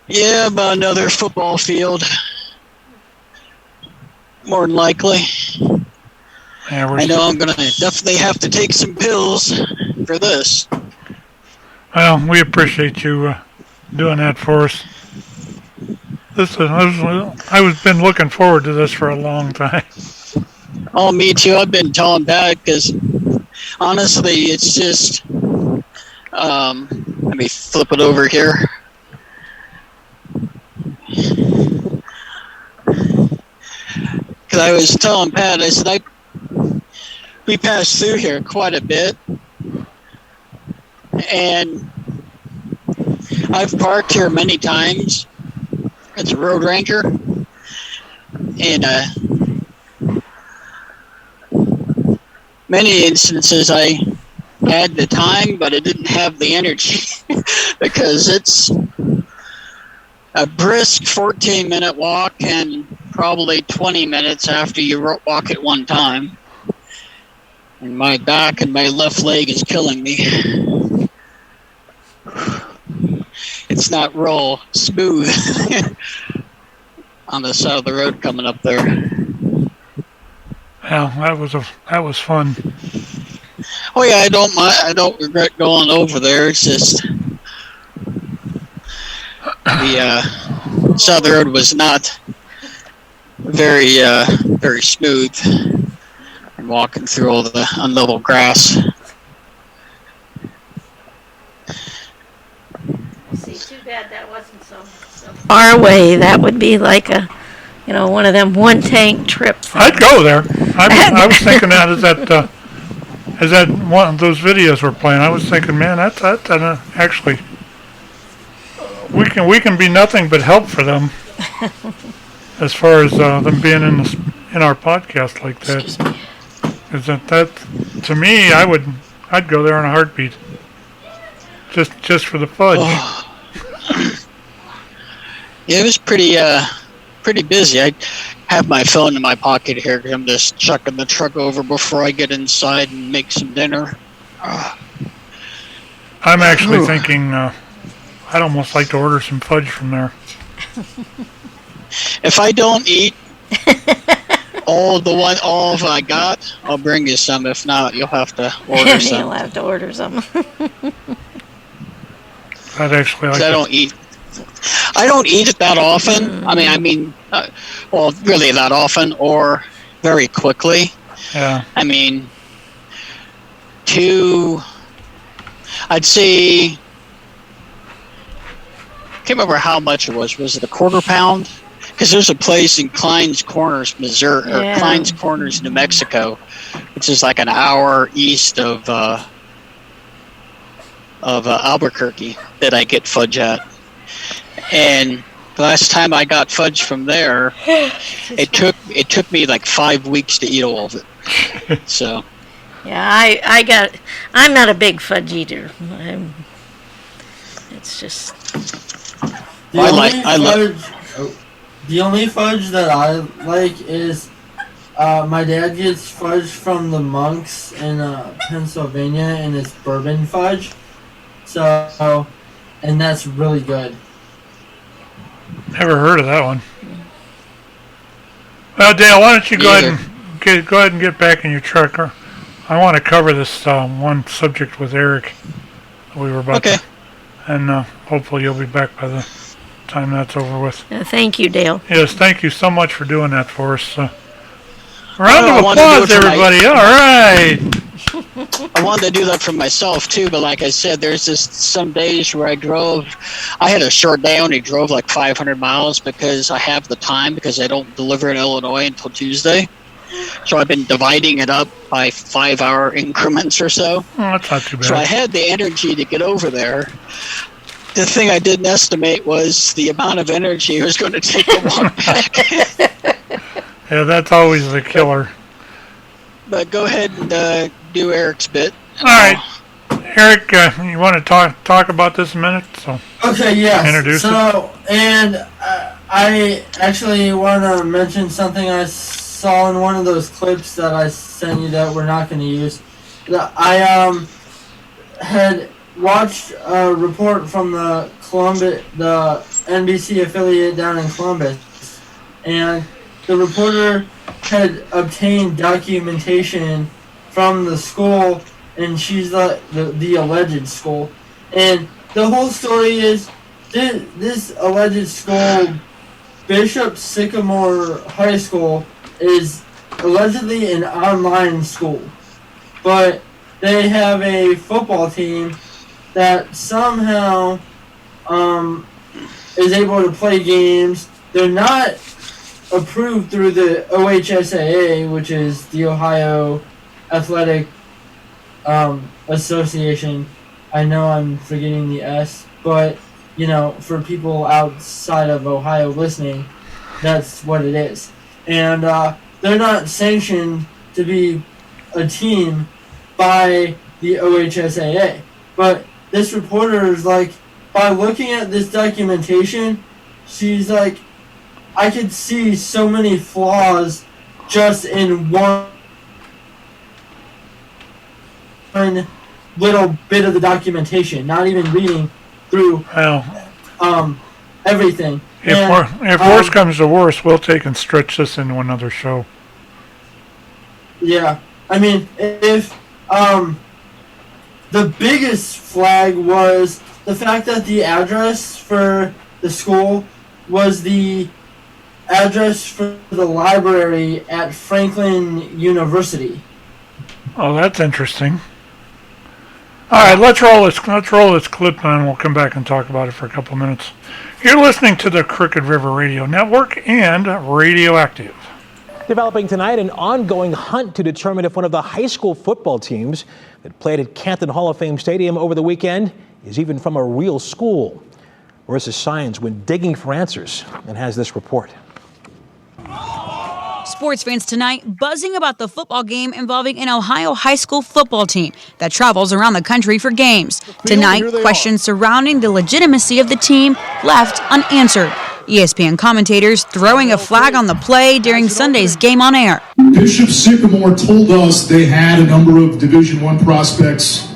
Yeah, about another football field. More than likely. Yeah, I know I'm going to definitely have to take some pills for this. Well, we appreciate you doing that for us. I've been looking forward to this for a long time. Oh, me too. I've been telling Pat because honestly, it's just. Let me flip it over here. Because I was telling Pat, I said we passed through here quite a bit, and I've parked here many times as a road ranger, and many instances I had the time, but I didn't have the energy because it's a brisk 14-minute walk and probably 20 minutes after you walk it one time. And my back and my left leg is killing me. It's not real smooth on the side of the road coming up there. Well, that was fun. Oh yeah, I don't regret going over there. It's just the side of the road was not very smooth, and walking through all the unlevel grass. See, too bad that wasn't so far away. That would be like one of them one-tank trips. I'd go there. I was thinking that as that one of those videos were playing. I was thinking, man, that's actually we can be nothing but help for them as far as them being in our podcast like that. Is that to me, I'd go there in a heartbeat. Just for the fudge. Oh. Yeah, it was pretty busy. I have my phone in my pocket here because I'm just chucking the truck over before I get inside and make some dinner. I'm actually thinking I'd almost like to order some fudge from there. If I don't eat all of I got, I'll bring you some. If not, you'll have to order some. You'll have to order some. I'd actually like I don't eat it that often. I mean, well, really that often or very quickly. Yeah. I mean, I'd say, I can't remember how much it was. Was it a quarter pound? Because there's a place in Klein's Corners, Missouri, or Klein's Corners, New Mexico, which is like an hour east of Albuquerque that I get fudge at. And the last time I got fudge from there, it took me like 5 weeks to eat all of it. So. Yeah, I'm not a big fudge eater. It's just. The only fudge that I like is my dad gets fudge from the Monks in Pennsylvania, and it's bourbon fudge. So, and that's really good. Never heard of that one. Well, Dale, why don't you go ahead and get back in your truck? I want to cover this one subject with Erik that we were about to, and hopefully you'll be back by the time that's over with. Thank you, Dale. Yes, thank you so much for doing that for us. Round of applause, everybody. All right. I wanted to do that for myself too, but like I said, there's just some days where I had a short day, I only drove like 500 miles because I have the time, because I don't deliver in Illinois until Tuesday. So I've been dividing it up by 5-hour increments or so. Oh, that's not too bad. So I had the energy to get over there. The thing I didn't estimate was the amount of energy it was going to take to walk back. Yeah, that's always the killer. But go ahead and do Erik's bit. All right. Erik, you want to talk about this a minute? So okay, yes. Introduce it. And I actually want to mention something I saw in one of those clips that I sent you that we're not going to use. I had watched a report from the NBC affiliate down in Columbus, and the reporter had obtained documentation from the school, and she's the alleged school. And the whole story is this alleged school, Bishop Sycamore High School, is allegedly an online school. But they have a football team that somehow is able to play games. They're not approved through the OHSAA, which is the Ohio Athletic Association. I know I'm forgetting the S, but for people outside of Ohio listening, that's what it is. And they're not sanctioned to be a team by the OHSAA. But this reporter is like, by looking at this documentation, she's like, I could see so many flaws just in one little bit of the documentation, not even reading through everything. If worse comes to worse, we'll take and stretch this into another show. Yeah. I mean, if the biggest flag was the fact that the address for the school was the address for the library at Franklin University. Oh, that's interesting. All right, let's roll this clip, and we'll come back and talk about it for a couple minutes. You're listening to the Crooked River Radio Network and Radioactive. Developing tonight, an ongoing hunt to determine if one of the high school football teams that played at Canton Hall of Fame Stadium over the weekend is even from a real school. Marissa Science went digging for answers and has this report. Sports fans tonight buzzing about the football game involving an Ohio high school football team that travels around the country for games. Tonight, questions surrounding the legitimacy of the team left unanswered. ESPN commentators throwing a flag on the play during Sunday's game on air. Bishop Sycamore told us they had a number of Division I prospects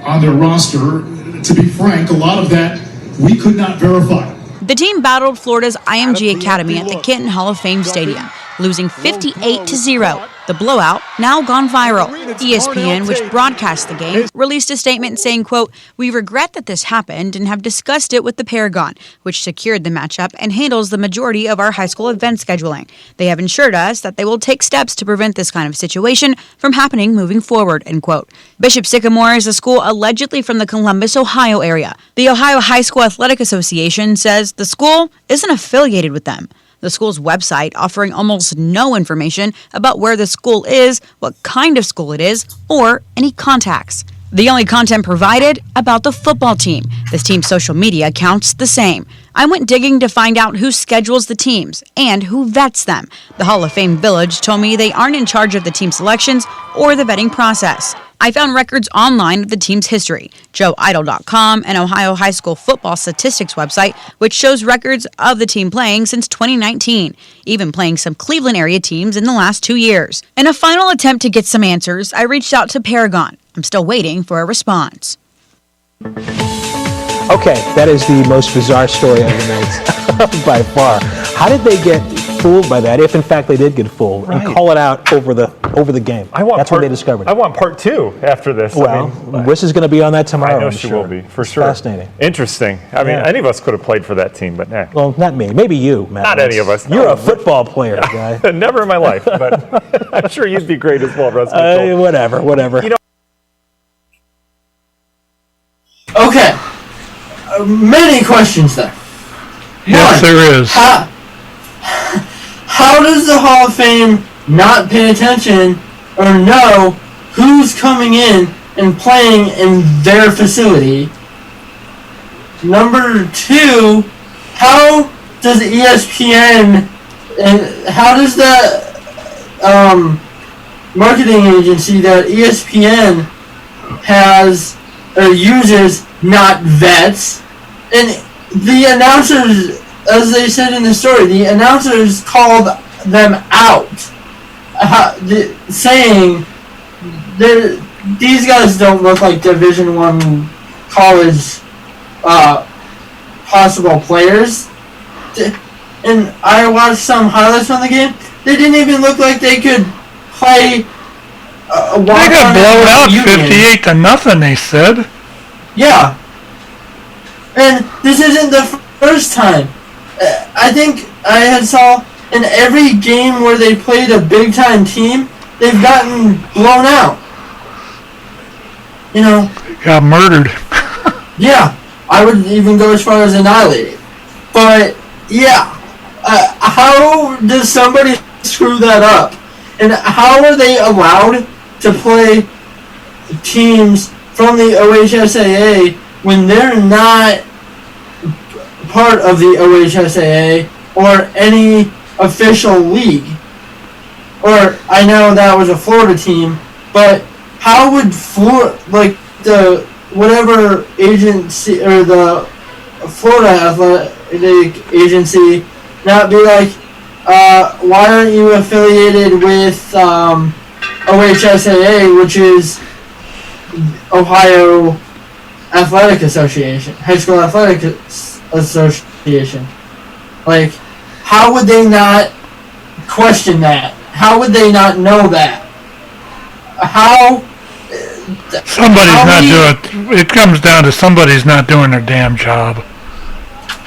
on their roster. To be frank, a lot of that we could not verify. The team battled Florida's IMG Academy at the Kenton Hall of Fame Stadium, losing 58-0. The blowout now gone viral. ESPN, which broadcast the game, released a statement saying, quote, "We regret that this happened and have discussed it with the Paragon, which secured the matchup and handles the majority of our high school event scheduling. They have assured us that they will take steps to prevent this kind of situation from happening moving forward," end quote. Bishop Sycamore is a school allegedly from the Columbus, Ohio area. The Ohio High School Athletic Association says the school isn't affiliated with them. The school's website offering almost no information about where the school is, what kind of school it is, or any contacts. The only content provided about the football team. This team's social media accounts the same. I went digging to find out who schedules the teams and who vets them. The Hall of Fame Village told me they aren't in charge of the team selections or the vetting process. I found records online of the team's history, joeidle.com, an Ohio high school football statistics website, which shows records of the team playing since 2019, even playing some Cleveland area teams in the last 2 years. In a final attempt to get some answers, I reached out to Paragon. I'm still waiting for a response. Okay, that is the most bizarre story of the night by far. How did they get fooled by that, if in fact they did get fooled, and call it out over the game? That's when they discovered it. I want part 2 after this. Well, Wiss is going to be on that tomorrow. I know she will be, for sure. Fascinating. Interesting. I mean, any of us could have played for that team, but nah. Well, not me. Maybe you, Matt. Not any of us. You're a football player, guy. Never in my life, but I'm sure you'd be great as well, Russ Mitchell. Whatever. You know, Okay. Many questions there. Yes, there is. How does the Hall of Fame not pay attention or know who's coming in and playing in their facility? Number 2, how does ESPN and how does the marketing agency that ESPN has or uses not vets? And the announcers, as they said in the story, the announcers called them out, saying these guys don't look like Division I college possible players. And I watched some highlights from the game. They didn't even look like they could play. They got blown out 58-0. They said. Yeah. And this isn't the first time. I think I had saw in every game where they played a big time team, they've gotten blown out. You know. Got murdered. Yeah. I would even go as far as annihilated. But yeah. How does somebody screw that up? And how are they allowed to play teams from the OHSAA when they're not part of the OHSAA or any official league? Or I know that was a Florida team, but how would the whatever agency or the Florida Athletic Agency not be like, why aren't you affiliated with OHSAA, which is Ohio Athletic Association, High School Athletic Association? Like, how would they not question that? How would they not know that? It comes down to somebody's not doing their damn job.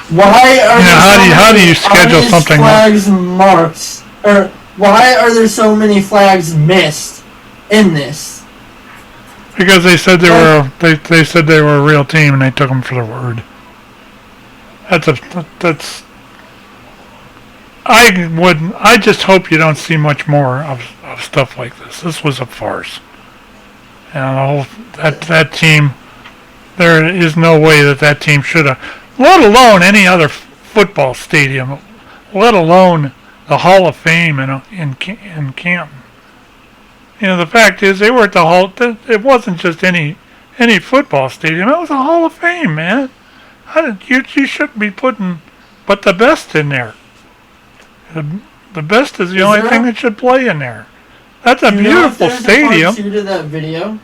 Why are how do you schedule something? Flags marked, or why are there so many flags missed in this? Because they said they said they were a real team and they took them for their word. I just hope you don't see much more of stuff like this. This was a farce. And that team, there is no way that team should have, let alone any other football stadium, let alone the Hall of Fame in Canton. You know, the fact is they were at the Hall. It wasn't just any football stadium. It was a Hall of Fame, man. You shouldn't be putting but the best in there. The best is the only thing that should play in there. That's a beautiful stadium. Part 2 to that video?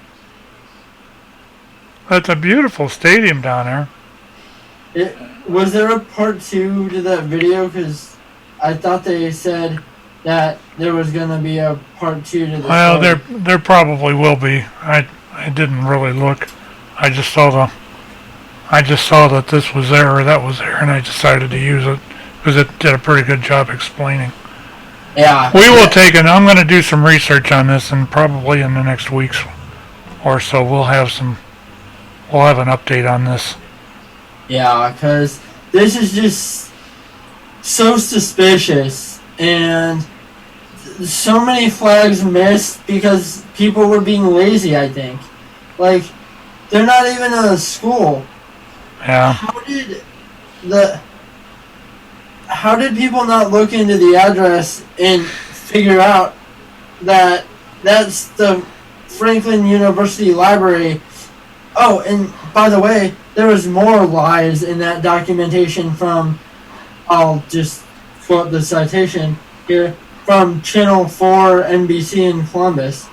That's a beautiful stadium down there. Was there a part 2 to that video? Because I thought they said that there was going to be a part 2 to the Well, story. there probably will be. I didn't really look. I just saw that this was there or that was there, and I decided to use it because it did a pretty good job explaining. Yeah. We will take it. I'm going to do some research on this, and probably in the next weeks or so we'll have an update on this. Yeah, because this is just so suspicious, and so many flags missed because people were being lazy, I think. Like, they're not even in a school. Yeah. How did people not look into the address and figure out that that's the Franklin University Library? Oh, and by the way, there was more lies in that documentation from, I'll just quote the citation here, from Channel 4 NBC in Columbus.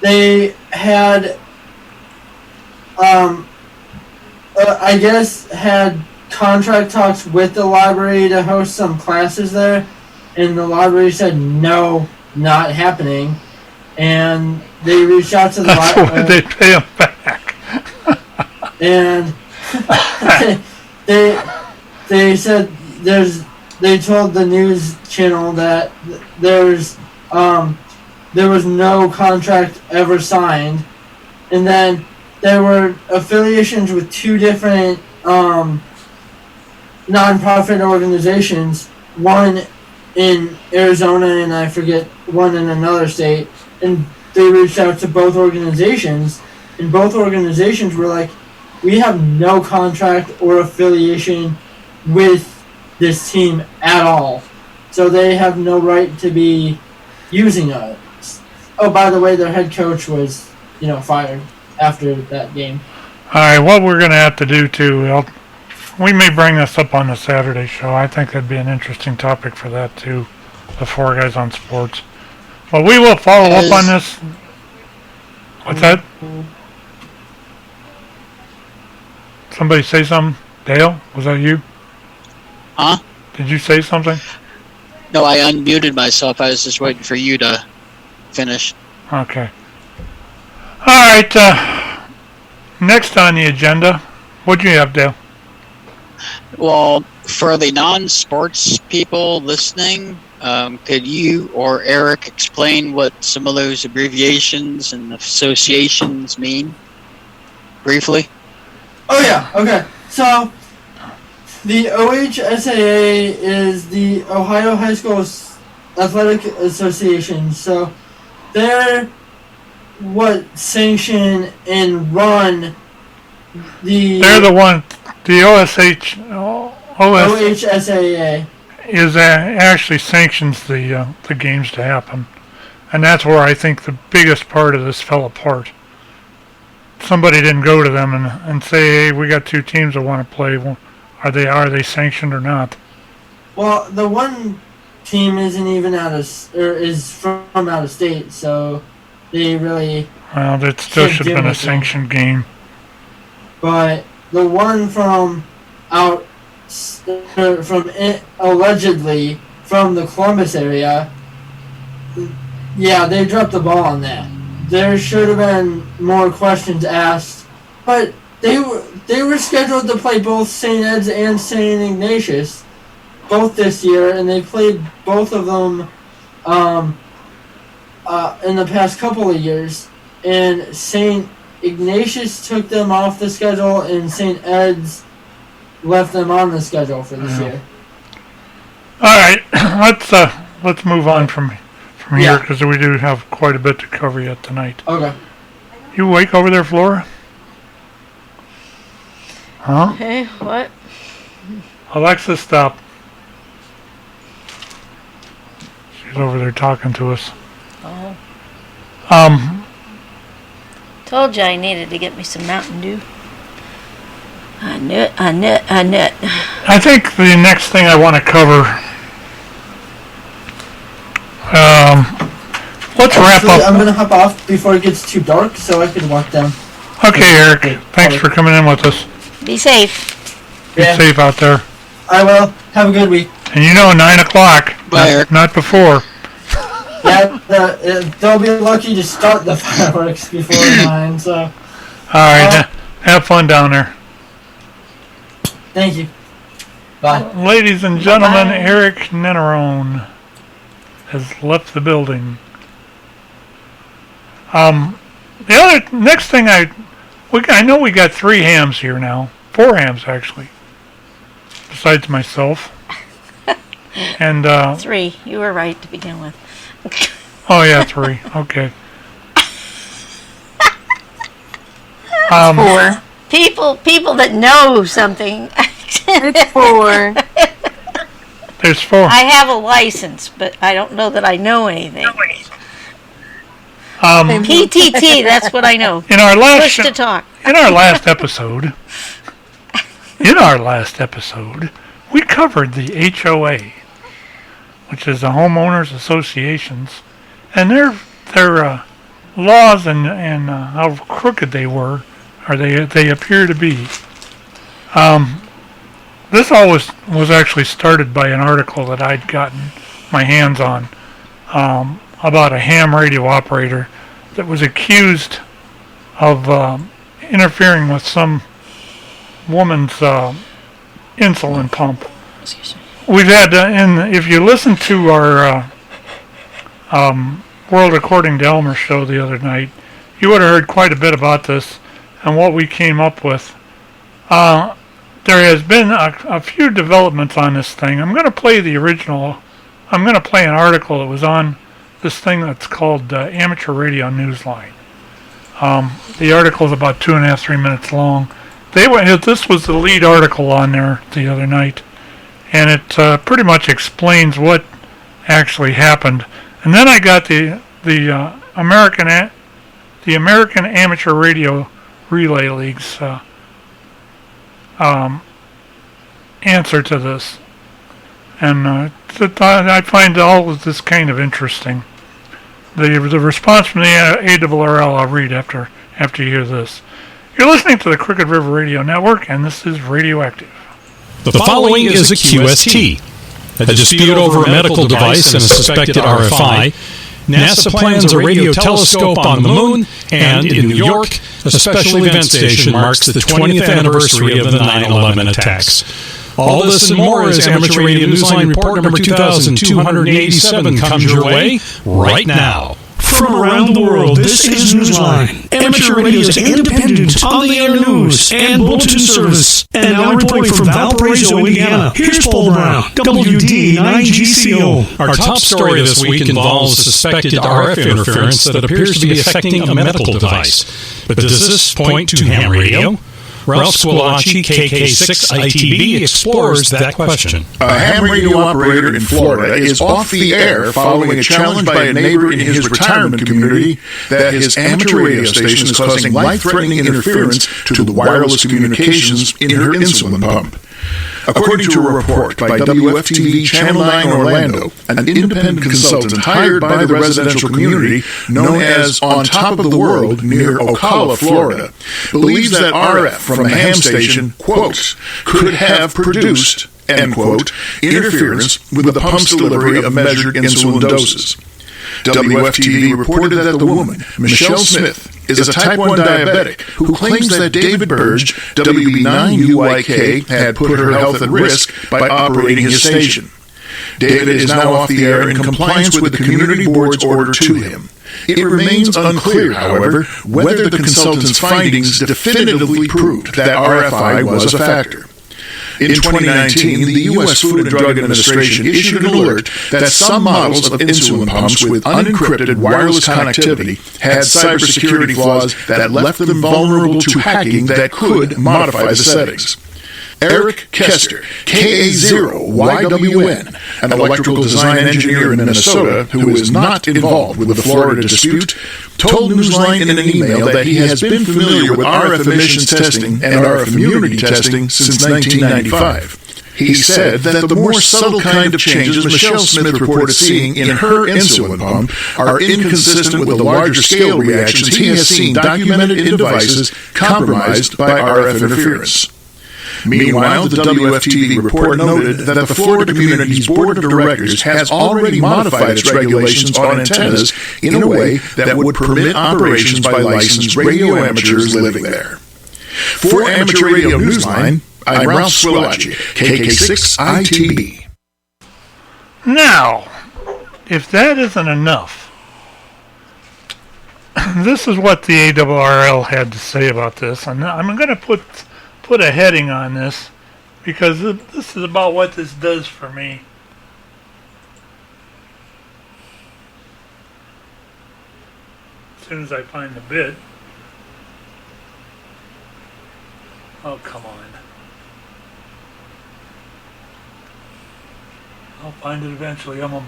They had, I guess, had contract talks with the library to host some classes there, and the library said no, not happening, and they reached out to the library. That's why they pay them back. And they said they told the news channel that there was no contract ever signed, and then there were affiliations with 2 different non-profit organizations, one in Arizona and I forget one in another state, and they reached out to both organizations, and both organizations were like, we have no contract or affiliation with this team at all, so they have no right to be using us. Oh, by the way, their head coach was, fired after that game. All right, what we're going to have to do too, we may bring this up on the Saturday show. I think that'd be an interesting topic for that too, the 4 guys on sports. But we will follow up on this. What's that? Somebody say something? Dale, was that you? Huh? Did you say something? No, I unmuted myself. I was just waiting for you to finish. Okay. All right. Next on the agenda, what do you have, Dale? Well, for the non-sports people listening, could you or Erik explain what some of those abbreviations and associations mean? Briefly? Oh, yeah. Okay. So, the OHSAA is the Ohio High School Athletic Association. So, they're what sanction and run the... They're the one, the OHSAA is actually sanctions the games to happen. And that's where I think the biggest part of this fell apart. Somebody didn't go to them and say, hey, we got 2 teams that want to play. Well, are they sanctioned or not? Well, the one team isn't even is from out of state, so they really... Well, that still should have been a sanctioned game. But the one from allegedly from the Columbus area, yeah, they dropped the ball on that. There should have been more questions asked, but they were scheduled to play both St. Ed's and St. Ignatius both this year, and they played both of them in the past couple of years, and St. Ignatius took them off the schedule, and St. Ed's left them on the schedule for this year. All right, let's move on from here because we do have quite a bit to cover yet tonight. Okay. You awake over there, Flora? Huh? Hey, what? Alexa, stop. is over there talking to us. Oh. Told you I needed to get me some Mountain Dew. I knew it. I think the next thing I want to cover, let's wrap up. I'm going to hop off before it gets too dark so I can walk down. Okay, Eric. Thanks for coming in with us. Be safe. Be safe out there. I will. Have a good week. And 9 o'clock. Not before. Yeah, they'll be lucky to start the fireworks before 9, so. All right. Have fun down there. Thank you. Bye. Ladies and gentlemen, Erik Nannarone has left the building. The next thing I know we got 3 hams here now. 4 hams, actually. Besides myself. And 3. You were right to begin with. Oh yeah, 3. Okay. 4. People that know something. It's 4. There's 4. I have a license, but I don't know that I know anything. PTT, that's what I know. In our last Push to talk. In our last episode, we covered the HOA, which is the homeowners associations, and their laws and how crooked they were, or they appear to be. This all was actually started by an article that I'd gotten my hands on about a ham radio operator that was accused of interfering with some woman's insulin pump. Excuse me. We've had, if you listen to our World According to Elmer show the other night, you would have heard quite a bit about this and what we came up with. There has been a few developments on this thing. I'm going to play the original. I'm going to play an article that was on this thing that's called Amateur Radio Newsline. The article is about 2.5, 3 minutes long. This was the lead article on there the other night, and it pretty much explains what actually happened. And then I got the American Amateur Radio Relay League's answer to this, and I find all of this kind of interesting. The response from the ARRL I'll read after you hear this. You're listening to the Crooked River Radio Network, and this is Radioactive. The following is a QST. A dispute over a medical device and a suspected RFI. NASA plans a radio telescope on the moon, and in New York, a special event station marks the 20th anniversary of the 9/11 attacks. All this and more as Amateur Radio Newsline Report number 2287 comes your way right now. From around the world, this is Newsline, Amateur Radio's independent, on-the-air news and bulletin service. And now reporting from Valparaiso, Indiana, here's Paul Brown, WD9GCO. Our top story this week involves suspected RF interference that appears to be affecting a medical device. But does this point to ham radio? Ralph Squillace, KK6ITB, explores that question. A ham radio operator in Florida is off the air following a challenge by a neighbor in his retirement community that his amateur radio station is causing life-threatening interference to the wireless communications in her insulin pump. According to a report by WFTV Channel 9 Orlando, an independent consultant hired by the residential community known as On Top of the World near Ocala, Florida, believes that RF from the ham station, quote, could have produced, end quote, interference with the pump's delivery of measured insulin doses. WFTV reported that the woman, Michelle Smith, is a type 1 diabetic who claims that David Burge, WB9UYK, had put her health at risk by operating his station. David is now off the air in compliance with the community board's order to him. It remains unclear, however, whether the consultant's findings definitively proved that RFI was a factor. In 2019, the U.S. Food and Drug Administration issued an alert that some models of insulin pumps with unencrypted wireless connectivity had cybersecurity flaws that left them vulnerable to hacking that could modify the settings. Erik Kester, KA0YWN, an electrical design engineer in Minnesota who is not involved with the Florida dispute, told Newsline in an email that he has been familiar with RF emissions testing and RF immunity testing since 1995. He said that the more subtle kind of changes Michelle Smith reported seeing in her insulin pump are inconsistent with the larger scale reactions he has seen documented in devices compromised by RF interference. Meanwhile, the WFTV report noted that the Florida Community's Board of Directors has already modified its regulations on antennas in a way that would permit operations by licensed radio amateurs living there. For Amateur Radio Newsline, I'm Ralph Swilacci, KK6ITB. Now, if that isn't enough, this is what the ARRL had to say about this, and I'm going to put a heading on this because this is about what this does for me. As soon as I find the bit. Oh, come on. I'll find it eventually. I'm a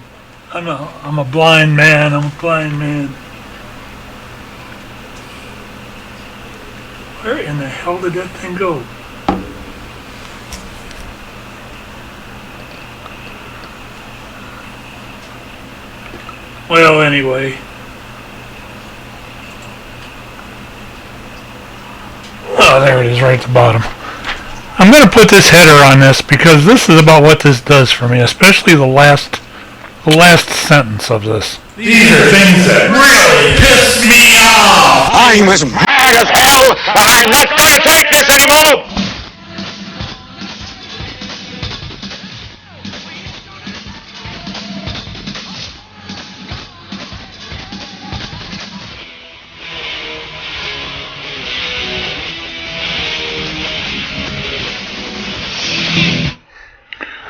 blind man. I'm a blind man. Where in the hell did that thing go? Well, anyway. Oh, there it is, right at the bottom. I'm going to put this header on this because this is about what this does for me, especially the last sentence of this. These are things that really piss me off. I'm as mad as hell, and I'm not going to take this anymore.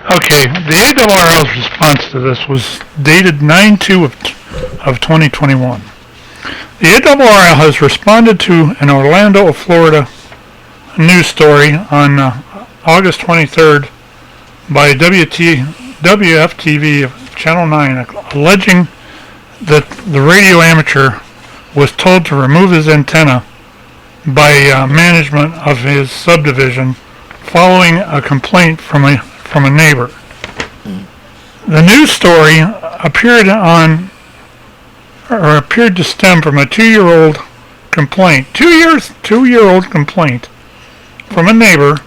Okay, the ARRL's response to this was dated 9/2 of 2021. The ARRL has responded to an Orlando, Florida news story on August 23rd by WFTV Channel 9 alleging that the radio amateur was told to remove his antenna by management of his subdivision following a complaint from a neighbor. The news story appeared to stem from a two-year-old complaint from a neighbor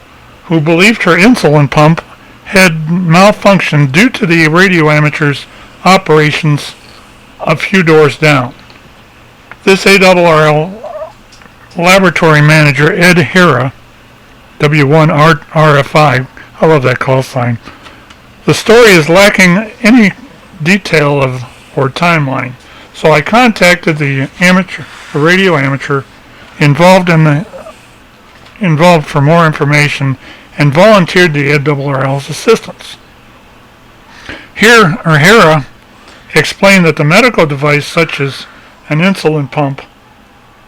who believed her insulin pump had malfunctioned due to the radio amateur's operations a few doors down. This ARRL laboratory manager, Ed Hera, W1RFI, I love that call sign. The story is lacking any detail or timeline, so I contacted the radio amateur involved for more information and volunteered the ARRL's assistance. Hera explained that the medical device, such as an insulin pump,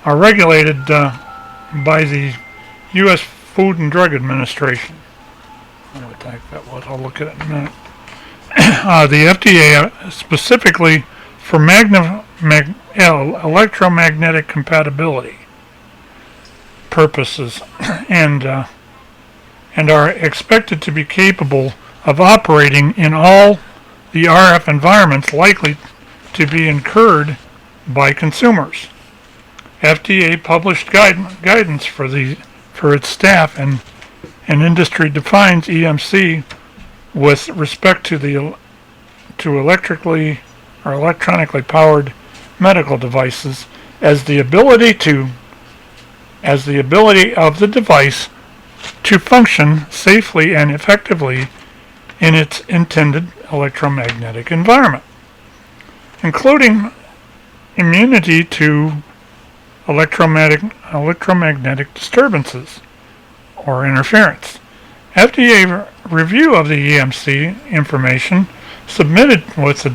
are regulated by the U.S. Food and Drug Administration. I don't know what the heck that was. I'll look at it in a minute. The FDA specifically for electromagnetic compatibility purposes and are expected to be capable of operating in all the RF environments likely to be incurred by consumers. FDA published guidance for its staff and industry defines EMC with respect to electrically or electronically powered medical devices as the ability of the device to function safely and effectively in its intended electromagnetic environment, including immunity to electromagnetic disturbances or interference. FDA review of the EMC information submitted with a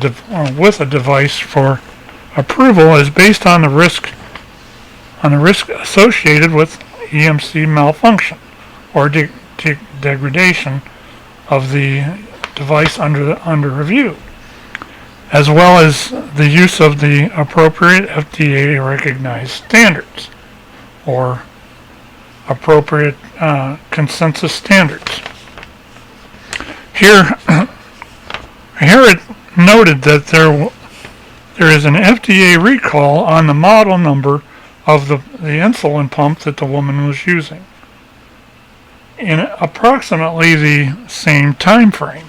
device for approval is based on the risk associated with EMC malfunction or degradation of the device under review, as well as the use of the appropriate FDA-recognized standards, or appropriate consensus standards. Here it noted that there is an FDA recall on the model number of the insulin pump that the woman was using in approximately the same time frame.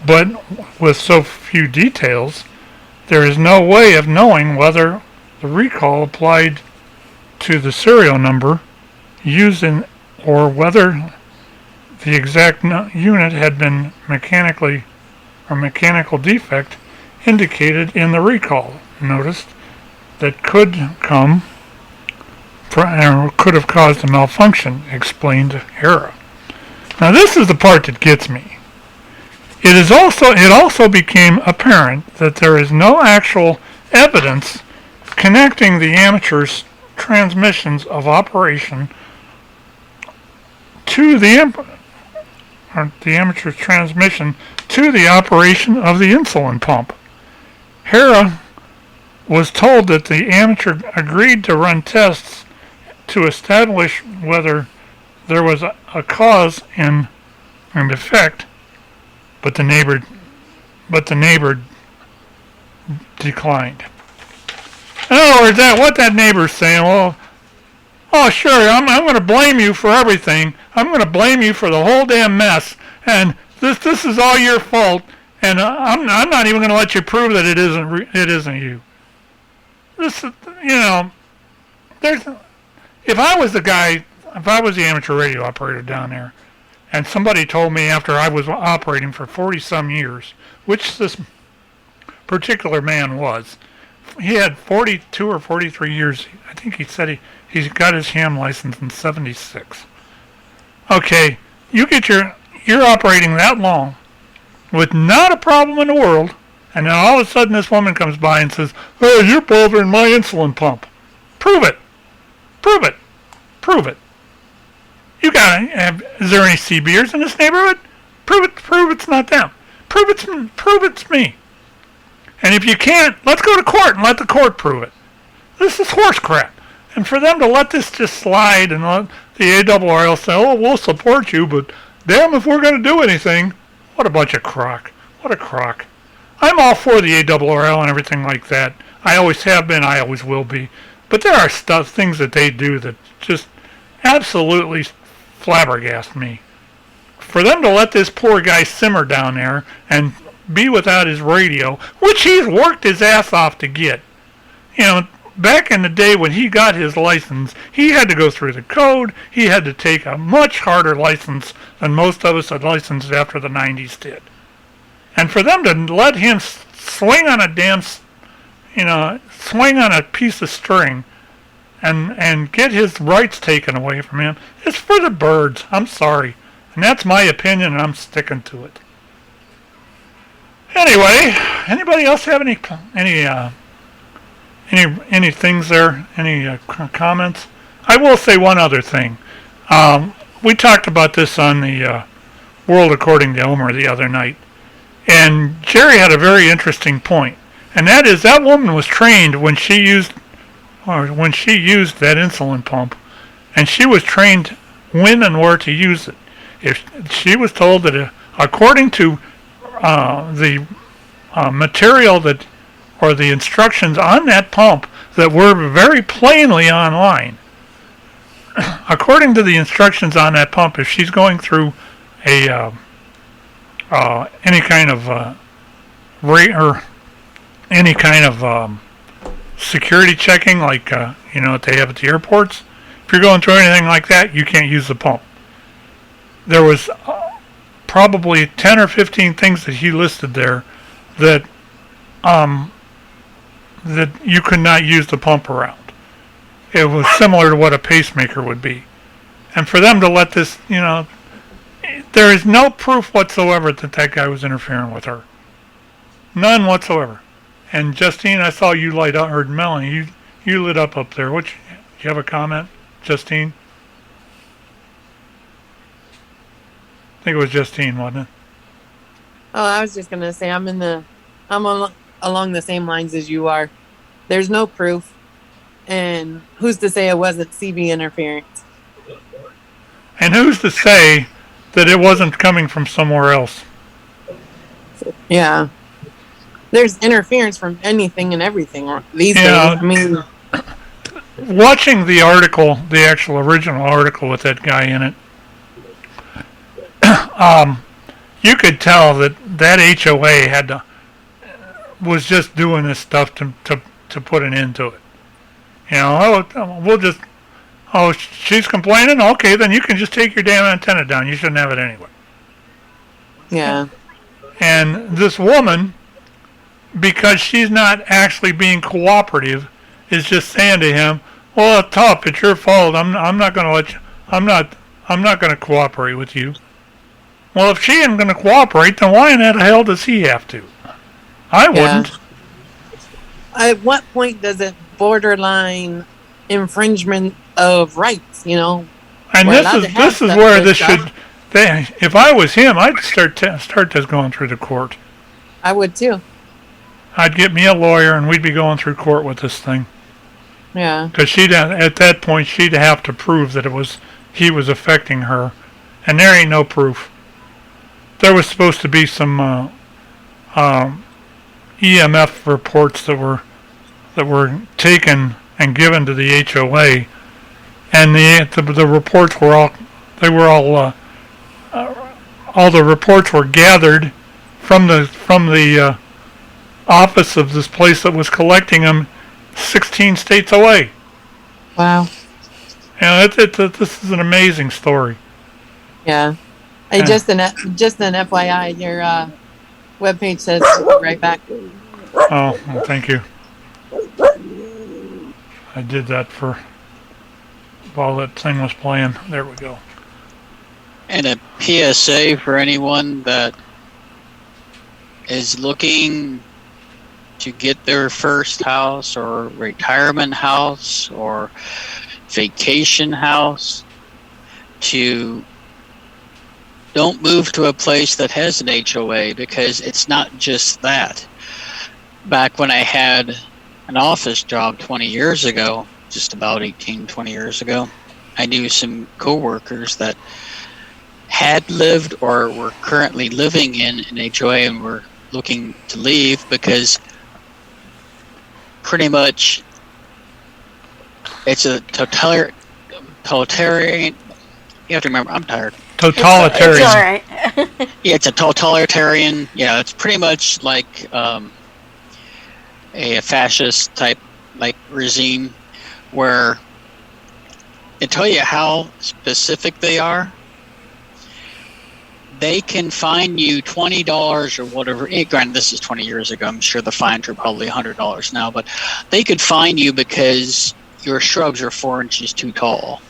But with so few details, there is no way of knowing whether the recall applied to the serial number used in, or whether the exact unit had been mechanical defect indicated in the recall notice that could have caused a malfunction, explained Hera. Now this is the part that gets me. It also became apparent that there is no actual evidence connecting the amateur's transmissions of operation to the amateur's transmission to the operation of the insulin pump. Hera was told that the amateur agreed to run tests to establish whether there was a cause and effect, but the neighbor declined. In other words, what that neighbor's saying, well, oh sure, I'm going to blame you for everything. I'm going to blame you for the whole damn mess, and this is all your fault, and I'm not even going to let you prove that it isn't you. This, if I was the amateur radio operator down there, and somebody told me after I was operating for 40-some years, which this particular man was, he had 42 or 43 years. I think he said he got his ham license in 76. Okay, you're operating that long with not a problem in the world, and then all of a sudden this woman comes by and says, "Oh, you're bothering my insulin pump." Prove it. Prove it. Prove it. You got it. Is there any CBers in this neighborhood? Prove it. Prove it's not them. Prove it's me. And if you can't, let's go to court and let the court prove it. This is horse crap. And for them to let this just slide and let the ARRL say, "Oh, we'll support you, but damn if we're going to do anything." What a bunch of crock. What a crock. I'm all for the ARRL and everything like that. I always have been. I always will be. But there are things that they do that just absolutely flabbergast me. For them to let this poor guy simmer down there and be without his radio, which he's worked his ass off to get. Back in the day when he got his license, he had to go through the code. He had to take a much harder license than most of us had licensed after the 90s did. And for them to let him swing on a piece of string and get his rights taken away from him, it's for the birds. I'm sorry. And that's my opinion, and I'm sticking to it. Anyway, anybody else have any things there? Any comments? I will say one other thing. We talked about this on the World According to Elmer the other night, and Jerry had a very interesting point, and that is that woman was trained when she used that insulin pump, and she was trained when and where to use it. If she was told that according to the material or the instructions on that pump that were very plainly online, according to the instructions on that pump, if she's going through any kind of security checking, like what they have at the airports, if you're going through anything like that, you can't use the pump. There was probably 10 or 15 things that he listed there that you could not use the pump around. It was similar to what a pacemaker would be. And for them to let this, there is no proof whatsoever that guy was interfering with her. None whatsoever. And Justine, I saw you light up, or Melanie, you lit up there. Do you have a comment, Justine? I think it was Justine, wasn't it? Oh, I was just gonna say I'm along the same lines as you are. There's no proof, and who's to say it wasn't CB interference? And who's to say that it wasn't coming from somewhere else? Yeah. There's interference from anything and everything these days. I mean, watching the article, the actual original article with that guy in it, you could tell that HOA was just doing this stuff to put an end to it. You know, she's complaining? Okay, then you can just take your damn antenna down. You shouldn't have it anyway. Yeah. And this woman, because she's not actually being cooperative, is just saying to him, "Well, it's tough. It's your fault. I'm not going to let you. I'm not going to cooperate with you." Well, if she isn't going to cooperate, then why in the hell does he have to? I wouldn't. At what point does it borderline infringement of rights? You know. And this is where this should. If I was him, I'd start this going through the court. I would too. I'd get me a lawyer, and we'd be going through court with this thing. Yeah. Because at that point, she'd have to prove that he was affecting her, and there ain't no proof. There was supposed to be some EMF reports that were taken and given to the HOA, and the reports were all the reports were gathered from the office of this place that was collecting them 16 states away. Wow. Yeah, this is an amazing story. Yeah. Hey, just an FYI, your webpage says right back. Oh, well, thank you. I did that while that thing was playing. There we go. And a PSA for anyone that is looking to get their first house or retirement house or vacation house, don't move to a place that has an HOA, because it's not just that. Back when I had an office job 20 years ago, just about 20 years ago, I knew some coworkers that had lived or were currently living in an HOA and were looking to leave because pretty much it's a totalitarian. You have to remember, I'm tired. Totalitarian. It's all right. Yeah, it's a totalitarian. Yeah, it's pretty much like a fascist type regime where they tell you how specific they are. They can fine you $20 or whatever. Granted, this is 20 years ago. I'm sure the fines are probably $100 now, but they could fine you because your shrubs are 4 inches too tall,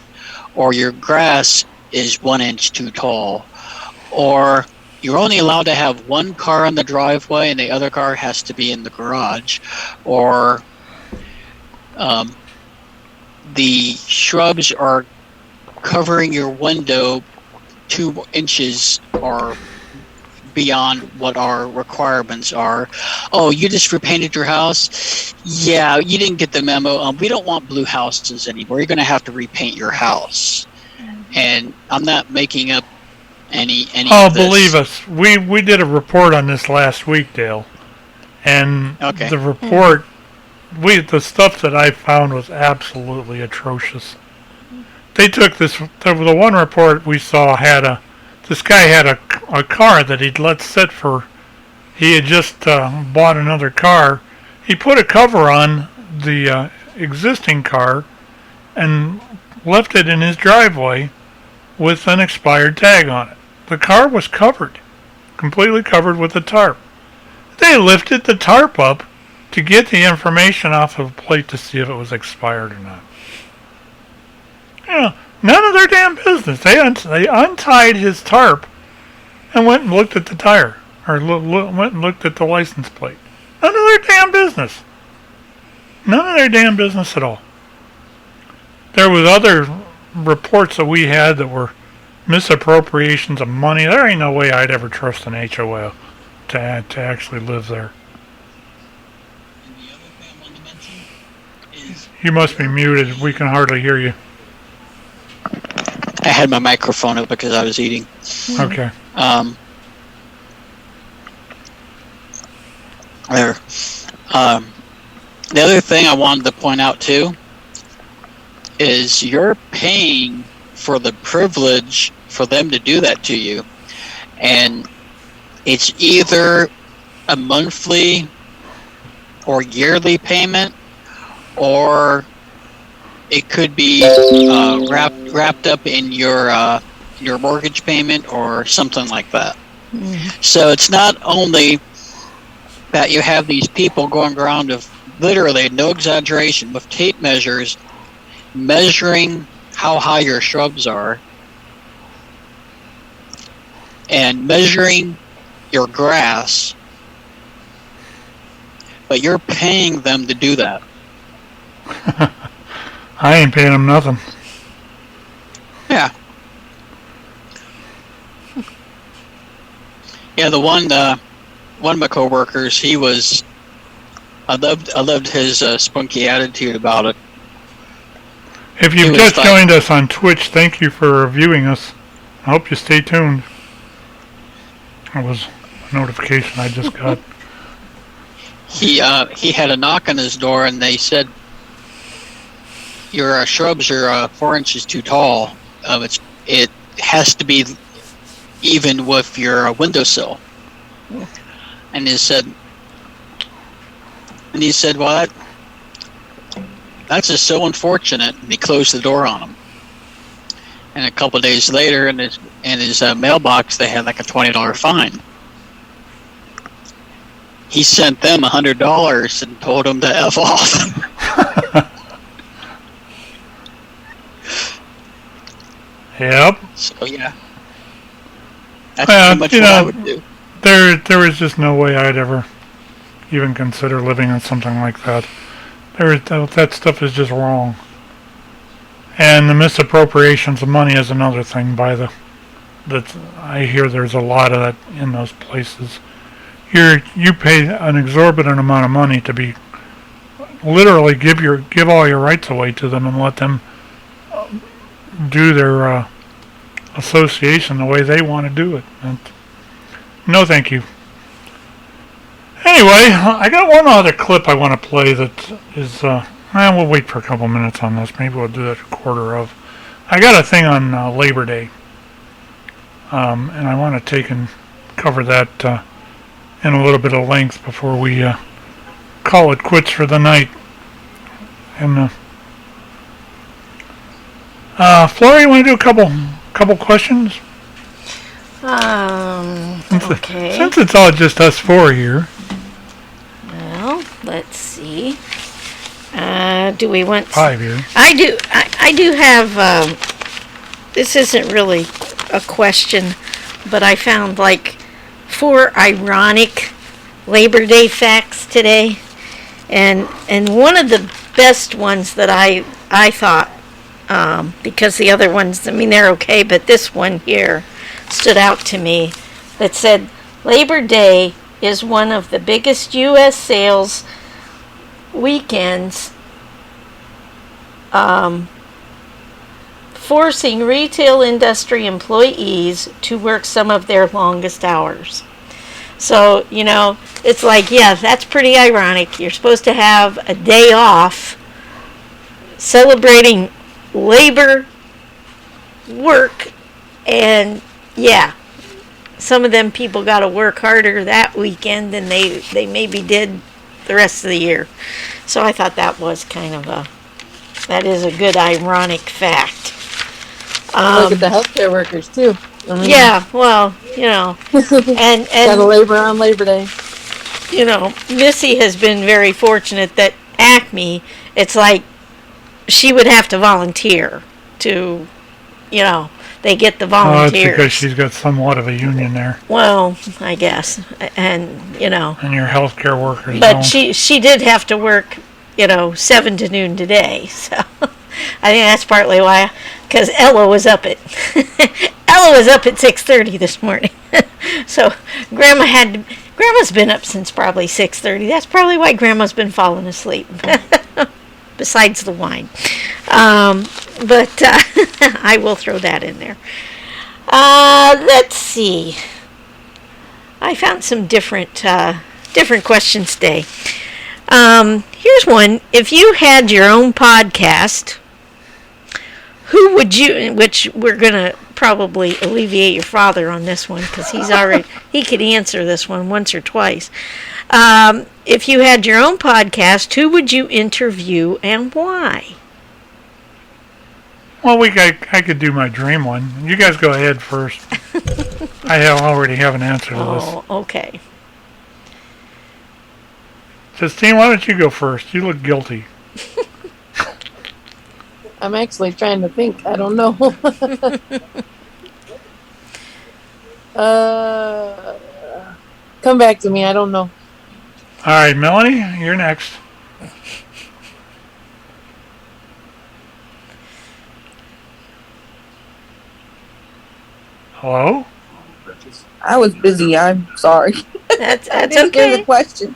or your grass is 1 inch too tall, or you're only allowed to have one car in the driveway and the other car has to be in the garage, or the shrubs are covering your window 2 inches or beyond what our requirements are. Oh, you just repainted your house? Yeah, you didn't get the memo. We don't want blue houses anymore. You're going to have to repaint your house. And I'm not making up any of this. Believe us, we did a report on this last week, Dale, and the report, the stuff that I found was absolutely atrocious. They took the one report we saw this guy had a car that he'd let sit for. He had just bought another car. He put a cover on the existing car and left it in his driveway with an expired tag on it. The car was covered, completely covered with a tarp. They lifted the tarp up to get the information off of a plate to see if it was expired or not. Yeah, none of their damn business. They untied his tarp and went and looked at the tire, or went and looked at the license plate. None of their damn business. None of their damn business at all. There was other reports that we had that were misappropriations of money. There ain't no way I'd ever trust an HOA to actually live there. You must be muted. We can hardly hear you. I had my microphone up because I was eating. Okay. There. The other thing I wanted to point out too is you're paying for the privilege for them to do that to you, and it's either a monthly or yearly payment, or it could be wrapped up in your mortgage payment or something like that. So it's not only that you have these people going around of literally, no exaggeration, with tape measures measuring how high your shrubs are and measuring your grass, but you're paying them to do that. I ain't paying them nothing. Yeah. Yeah, the one of my coworkers, he was. I loved his spunky attitude about it. If you've just joined us on Twitch, thank you for viewing us. I hope you stay tuned. That was a notification I just got. He had a knock on his door, and they said, "Your shrubs are 4 inches too tall. It has to be even with your windowsill." And he said, "Well, that's just so unfortunate." And he closed the door on him. And a couple of days later, in his mailbox, they had like a $20 fine. He sent them $100 and told them to F off. Yep. So yeah, that's pretty much what I would do. There was just no way I'd ever even consider living in something like that. That stuff is just wrong. And the misappropriations of money is another thing. That I hear there's a lot of that in those places. You pay an exorbitant amount of money to be literally give all your rights away to them and let them do their association the way they want to do it. And no, thank you. Anyway, I got one other clip I want to play that is, we'll wait for a couple minutes on this. Maybe we'll do that a quarter of. I got a thing on Labor Day, and I want to take and cover that in a little bit of length before we call it quits for the night. And Flora, you want to do a couple questions? Okay. Since it's all just us four here. Well, let's see. Do we want 5 here? I do have. This isn't really a question, but I found like 4 ironic Labor Day facts today, and one of the best ones that I thought, because the other ones, I mean, they're okay, but this one here stood out to me, that said Labor Day is one of the biggest U.S. sales weekends, forcing retail industry employees to work some of their longest hours. So, it's like, yeah, that's pretty ironic. You're supposed to have a day off celebrating labor work, and yeah, some of them people got to work harder that weekend than they maybe did the rest of the year. So I thought that was that is a good ironic fact. Look at the healthcare workers too. Yeah, well, and gotta labor on Labor Day. Missy has been very fortunate that Acme, it's like she would have to volunteer to, they get the volunteers. Oh, it's because she's got somewhat of a union there. Well, I guess, and And your healthcare workers but don't. she did have to work, 7 to noon today, so I think that's partly why, because Ella was up at Ella was up at 6:30 this morning. So Grandma's been up since probably 6:30. That's probably why Grandma's been falling asleep. Besides the wine. But I will throw that in there. Let's see. I found some different questions today. Here's one. If you had your own podcast, who would you, which we're going to probably alleviate your father on this one because he could answer this one once or twice. If you had your own podcast, who would you interview and why? Well, I could do my dream one. You guys go ahead first. I already have an answer to this. Oh, okay. Justine, why don't you go first? You look guilty. I'm actually trying to think. I don't know. Come back to me. I don't know. All right, Melanie, you're next. Hello? I was busy. I'm sorry. That's okay. The question.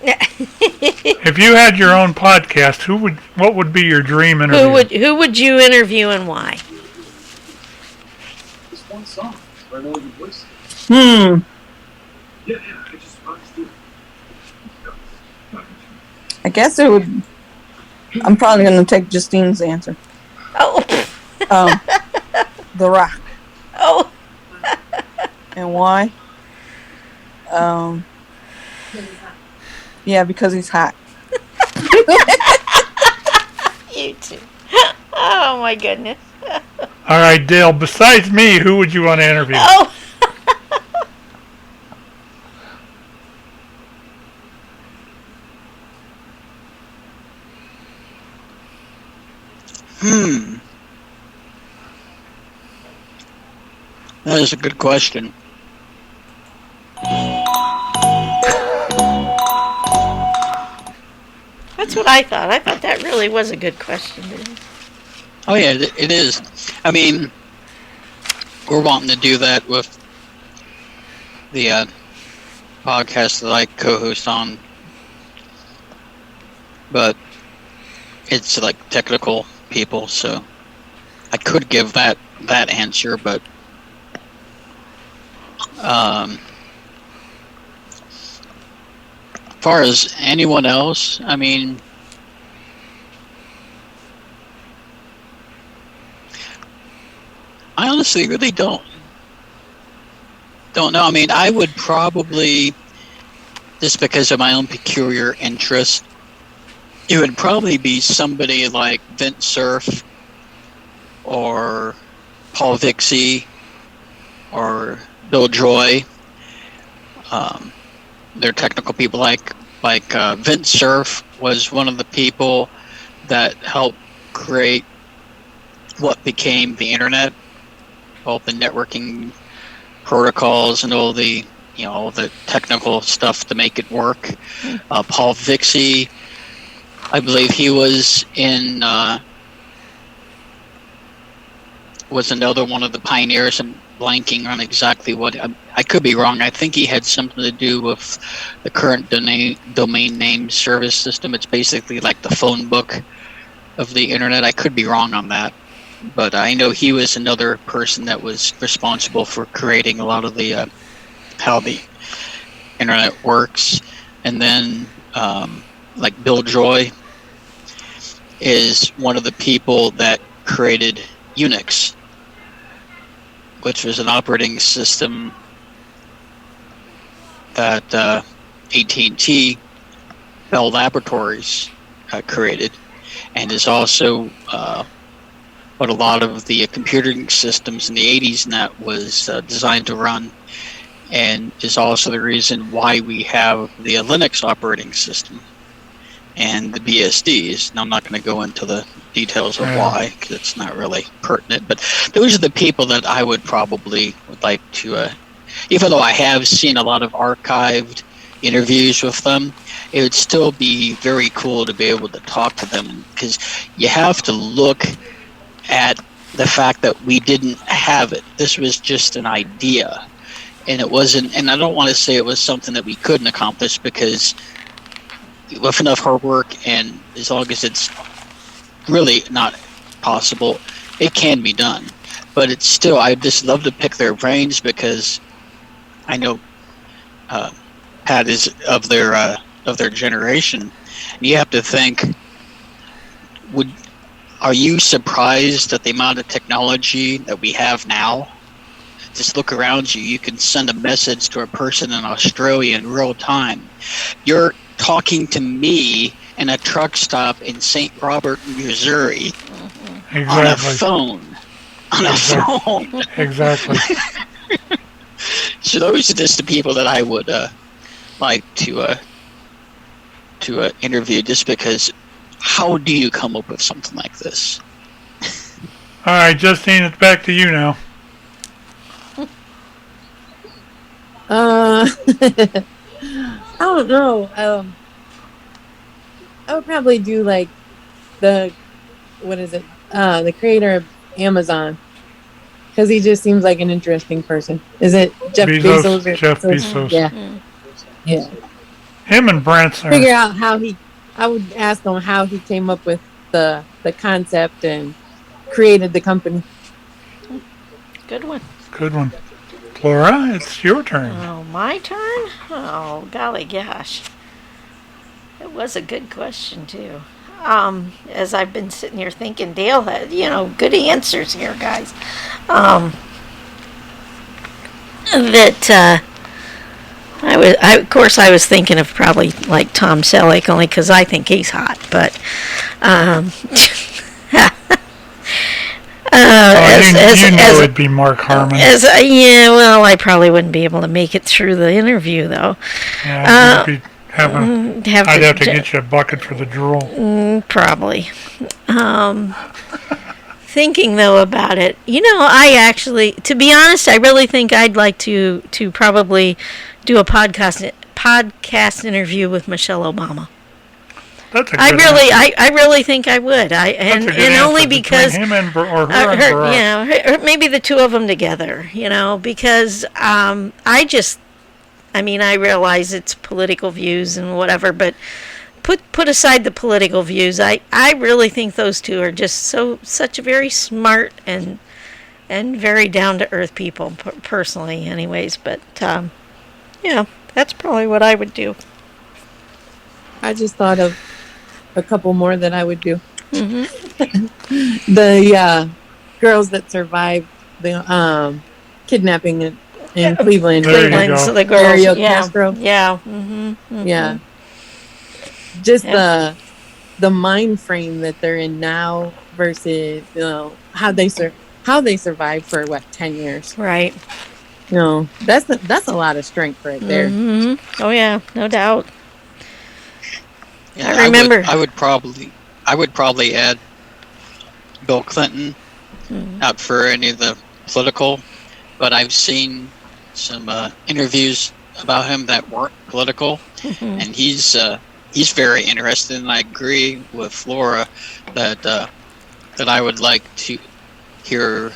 If you had your own podcast, what would be your dream interview? Who would you interview and why? Just one song. I know your voice. Yeah, I just I guess it would. I'm probably going to take Justine's answer. Oh. The Rock. Oh. And why? Yeah, because he's hot. You too. Oh my goodness. All right, Dale, besides me, who would you want to interview? Oh. That is a good question. That's what I thought. I thought that really was a good question. Oh yeah, it is. I mean, we're wanting to do that with the podcast that I co-host on, but it's like technical people, so I could give that answer, but as far as anyone else, I mean, I honestly really don't know. I mean, I would probably, just because of my own peculiar interest, it would probably be somebody like Vint Cerf or Paul Vixie or Bill Joy. They're technical people like Vint Cerf was one of the people that helped create what became the internet, all the networking protocols and all the technical stuff to make it work. Paul Vixie, I believe he was was another one of the pioneers, and blanking on exactly what. I could be wrong. I think he had something to do with the current domain name service system. It's basically like the phone book of the internet. I could be wrong on that, but I know he was another person that was responsible for creating a lot of the how the internet works. And then like Bill Joy is one of the people that created Unix, which was an operating system that AT&T Bell Laboratories created, and is also what a lot of the computing systems in the 80s and that was designed to run, and is also the reason why we have the Linux operating system and the BSDs. Now, I'm not going to go into the details of why, because it's not really pertinent, but those are the people that I would like to, even though I have seen a lot of archived interviews with them, it would still be very cool to be able to talk to them, because you have to look at the fact that we didn't have it. This was just an idea. And it wasn't, and I don't want to say it was something that we couldn't accomplish, because with enough hard work, and as long as it's really not possible, it can be done. But it's still, I just love to pick their brains, because I know Pat is of their generation. And you have to think, are you surprised at the amount of technology that we have now? Just look around you. You can send a message to a person in Australia in real time. You're talking to me in a truck stop in St. Robert, Missouri, on a phone. On a phone. Exactly. So those are just the people that I would like to interview, just because how do you come up with something like this? All right, Justine, it's back to you now. I don't know. I would probably do like the creator of Amazon, because he just seems like an interesting person. Is it Jeff Bezos? Jeff Bezos. Yeah. Him and Branson. Figure out I would ask him how he came up with the concept and created the company. Good one. Good one. Flora, it's your turn. Oh, my turn? Oh, golly gosh. It was a good question, too. As I've been sitting here thinking, Dale had, good answers here, guys. I was thinking of probably like Tom Selleck, only because I think he's hot, but it'd be Mark Harmon. I probably wouldn't be able to make it through the interview, though. Yeah, I'd have to get you a bucket for the drool. Probably. Thinking, though, about it, I actually, to be honest, I really think I'd like to probably do a podcast interview with Michelle Obama. That's a good I really think I would. And only because him and Barack. maybe the two of them together. Because I realize it's political views and whatever, but put aside the political views, I really think those two are just such a very smart and very down to earth people, personally, anyways. But that's probably what I would do. I just thought of a couple more that I would do. Mm-hmm. The girls that survived the kidnapping in Cleveland. So the girls, Ariel Castro. Yeah. Mm-hmm. Mm-hmm. Yeah. Just the mind frame that they're in now versus how they survived for 10 years. Right. That's a lot of strength right there. Mm-hmm. Oh yeah, no doubt. Yeah, I remember. I would probably add Bill Clinton, not for any of the political, but I've seen some interviews about him that weren't political, and he's very interested. And I agree with Flora that I would like to hear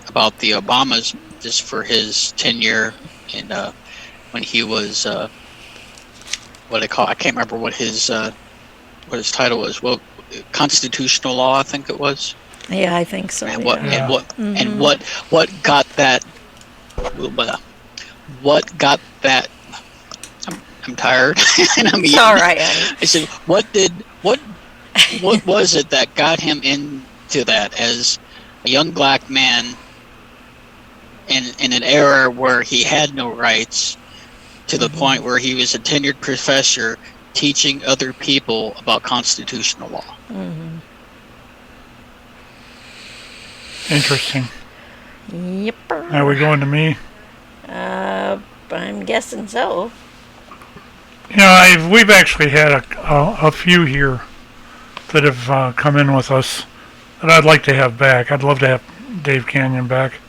about the Obamas, just for his tenure and when he was I can't remember what his title was. Well, constitutional law, I think it was. Yeah, I think so. And what what got that? What got that? I'm tired. And I'm it's all right. I said, what was it that got him into that as a young black man in an era where he had no rights, to the point where he was a tenured professor teaching other people about constitutional law? Mm-hmm. Interesting. Yep. Are we going to me? I'm guessing so. We've actually had a few here that have come in with us that I'd like to have back. I'd love to have Dave Canyon back.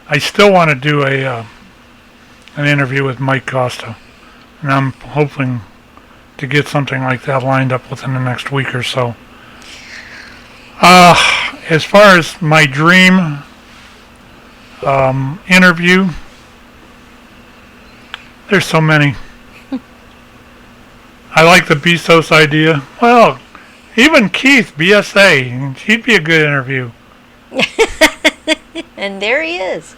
I still want to do an interview with Mike Costa, and I'm hoping to get something like that lined up within the next week or so. as far as my dream interview, there's so many. I like the Bezos idea. Well, even Keith, BSA, he'd be a good interview. And there he is.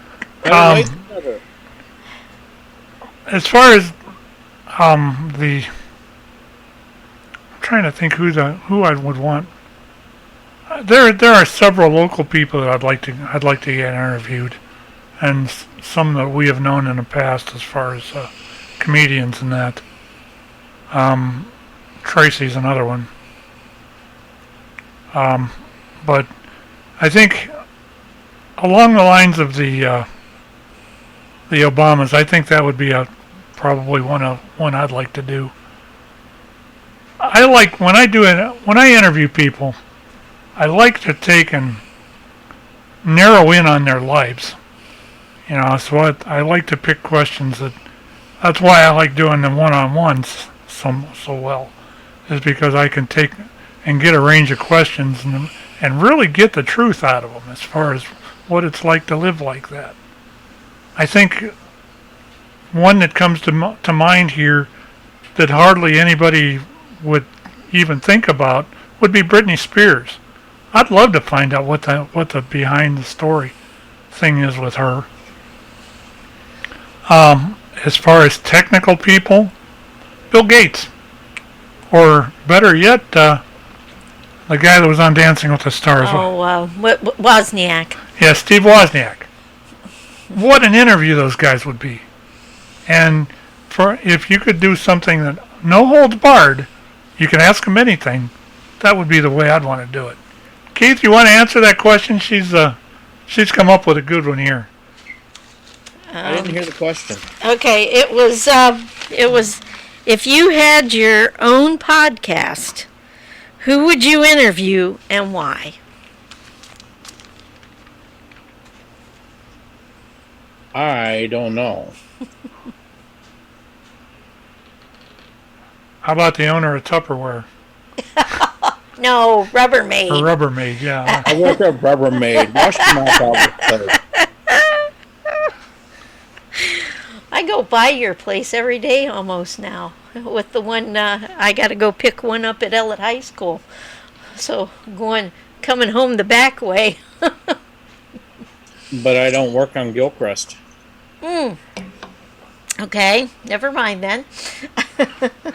As far as I'm trying to think who I would want. There are several local people that I'd like to get interviewed, and some that we have known in the past as far as comedians and that. Tracy's another one. But I think along the lines of the Obamas, I think that would be probably one I'd like to do. I like when I interview people, I like to take and narrow in on their lives. So I like to pick questions that's why I like doing the one-on-ones so well, is because I can take and get a range of questions and really get the truth out of them as far as what it's like to live like that. I think one that comes to mind here that hardly anybody would even think about would be Britney Spears. I'd love to find out what the behind the story thing is with her. As far as technical people, Bill Gates, or better yet, the guy that was on Dancing with the Stars. Wozniak. Yeah, Steve Wozniak. What an interview those guys would be. And if you could do something that no holds barred, you can ask them anything, that would be the way I'd want to do it. Keith, you want to answer that question? She's come up with a good one here. I didn't hear the question. Okay, it was if you had your own podcast, who would you interview and why? I don't know. How about the owner of Tupperware? No, Rubbermaid. Or Rubbermaid, yeah. I work at Rubbermaid. Wash your mouth out with soap. I go by your place every day almost now. With the one, I got to go pick one up at Ellett High School. So coming home the back way. But I don't work on Gilchrist. Okay, never mind then.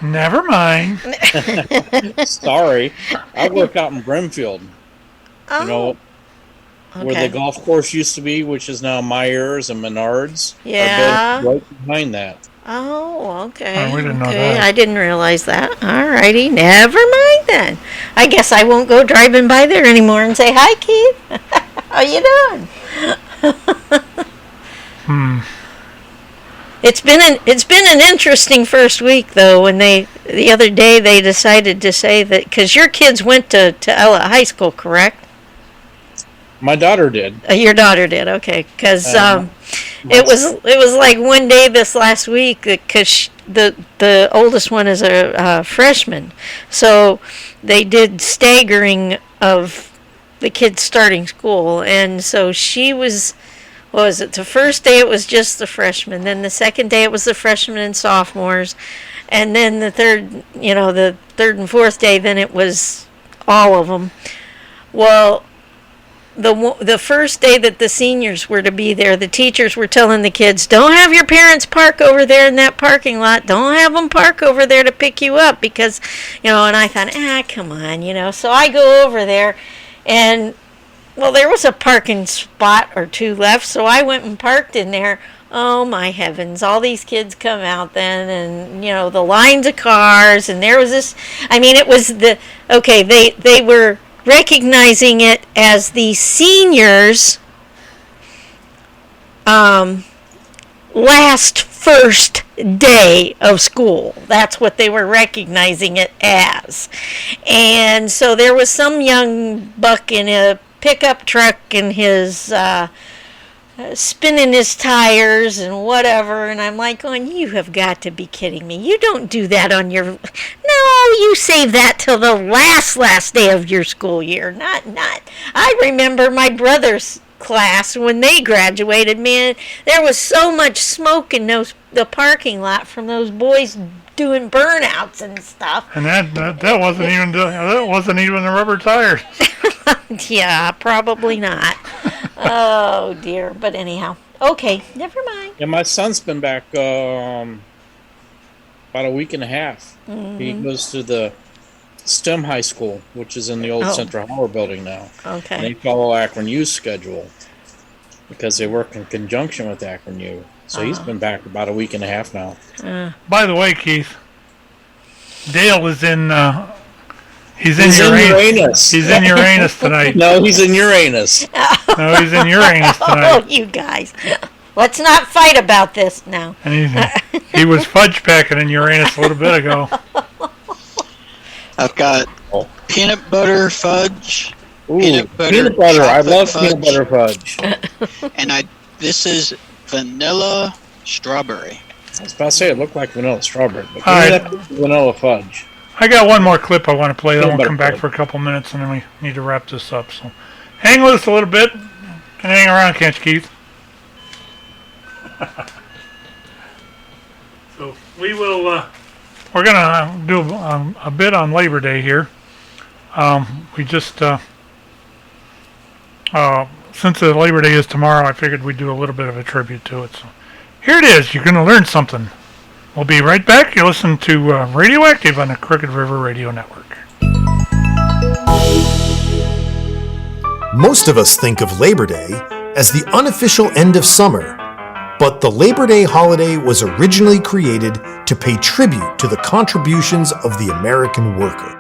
Never mind. Sorry. I work out in Brimfield. Oh. Where the golf course used to be, which is now Myers and Menards. Yeah. Right behind that. Oh, okay. Oh, we didn't know that. I didn't realize that. Alrighty, never mind then. I guess I won't go driving by there anymore and say, "Hi, Keith. How you doing?" It's been an interesting first week though. When the other day they decided to say that because your kids went to Ella High School, correct? My daughter did. Your daughter did, okay. Because it was like one day this last week because the oldest one is a freshman, so they did staggering of the kids starting school, and so she was. What was it? The first day it was just the freshmen. Then the second day it was the freshmen and sophomores, and then the third and fourth day, then it was all of them. Well, the first day that the seniors were to be there, the teachers were telling the kids, "Don't have your parents park over there in that parking lot. Don't have them park over there to pick you up because, And I thought, come on, So I go over there, and. Well, there was a parking spot or two left, so I went and parked in there. Oh, my heavens. All these kids come out then, and, the lines of cars, and there was this... it was they were recognizing it as the seniors' last first day of school. That's what they were recognizing it as. And so there was some young buck in a pickup truck and his spinning his tires and whatever, and I'm like, going, you have got to be kidding me. You don't do that on your... No, you save that till the last day of your school year. Not. I remember my brother's class when they graduated, man, there was so much smoke in the parking lot from those boys doing burnouts and stuff. And that wasn't even the rubber tires. Yeah, probably not. Oh dear, but anyhow, okay, never mind. Yeah, my son's been back about a week and a half. Mm-hmm. He goes to the STEM high school, which is in the old Central Howard building now. Okay. And they follow Akron U's schedule because they work in conjunction with Akron U. So he's been back about a week and a half now. By the way, Keith, Dale is in. He's in Uranus. He's in Uranus tonight. No, he's in Uranus. No, he's in Uranus tonight. Oh, you guys. Let's not fight about this now. And he was fudge packing in Uranus a little bit ago. I've got peanut butter fudge. Ooh, peanut butter. I love peanut butter fudge. And this is vanilla strawberry. I was about to say it looked like vanilla strawberry, but All right. vanilla fudge. I got one more clip I want to play. Then we'll come back for a couple minutes, and then we need to wrap this up. So hang with us a little bit. And hang around, can't you, Keith? So we will. We're gonna do a bit on Labor Day here. We just since the Labor Day is tomorrow, I figured we'd do a little bit of a tribute to it. So here it is. You're gonna learn something. We'll be right back. You listen to Radioactive on the Crooked River Radio Network. Most of us think of Labor Day as the unofficial end of summer, but the Labor Day holiday was originally created to pay tribute to the contributions of the American worker.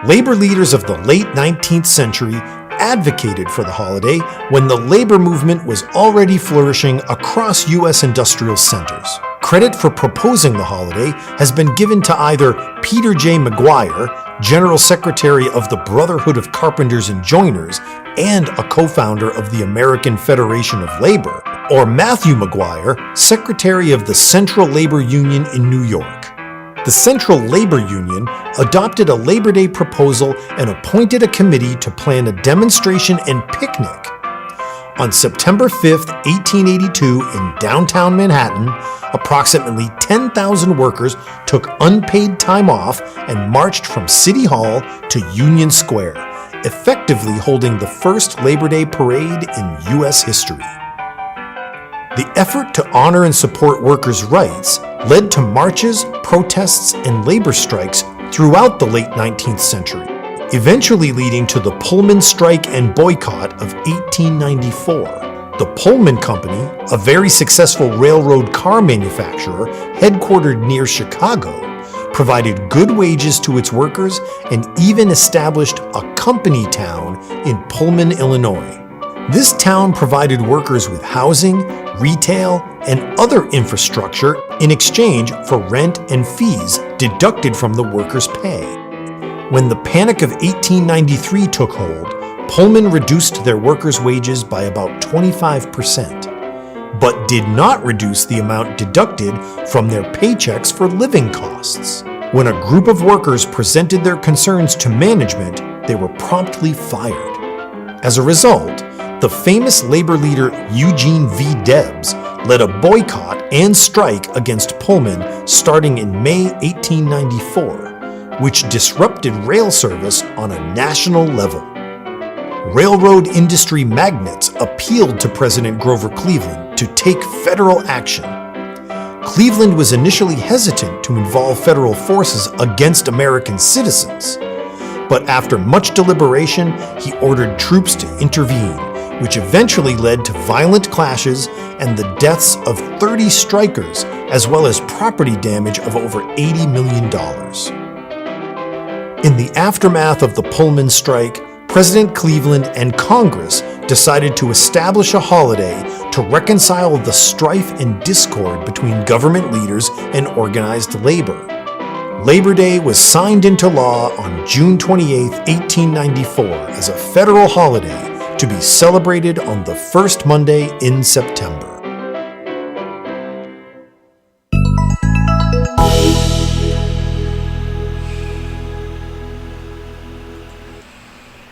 Labor leaders of the late 19th century advocated for the holiday when the labor movement was already flourishing across U.S. industrial centers. Credit for proposing the holiday has been given to either Peter J. McGuire, General Secretary of the Brotherhood of Carpenters and Joiners and a co-founder of the American Federation of Labor, or Matthew McGuire, Secretary of the Central Labor Union in New York. The Central Labor Union adopted a Labor Day proposal and appointed a committee to plan a demonstration and picnic. On September 5, 1882, in downtown Manhattan, approximately 10,000 workers took unpaid time off and marched from City Hall to Union Square, effectively holding the first Labor Day parade in U.S. history. The effort to honor and support workers' rights led to marches, protests, and labor strikes throughout the late 19th century, eventually leading to the Pullman strike and boycott of 1894. The Pullman Company, a very successful railroad car manufacturer headquartered near Chicago, provided good wages to its workers and even established a company town in Pullman, Illinois. This town provided workers with housing, retail, and other infrastructure in exchange for rent and fees deducted from the workers' pay. When the Panic of 1893 took hold, Pullman reduced their workers' wages by about 25%, but did not reduce the amount deducted from their paychecks for living costs. When a group of workers presented their concerns to management, they were promptly fired. As a result, the famous labor leader Eugene V. Debs led a boycott and strike against Pullman starting in May 1894, which disrupted rail service on a national level. Railroad industry magnates appealed to President Grover Cleveland to take federal action. Cleveland was initially hesitant to involve federal forces against American citizens, but after much deliberation, he ordered troops to intervene, which eventually led to violent clashes and the deaths of 30 strikers, as well as property damage of over $80 million. In the aftermath of the Pullman strike, President Cleveland and Congress decided to establish a holiday to reconcile the strife and discord between government leaders and organized labor. Labor Day was signed into law on June 28, 1894, as a federal holiday to be celebrated on the first Monday in September.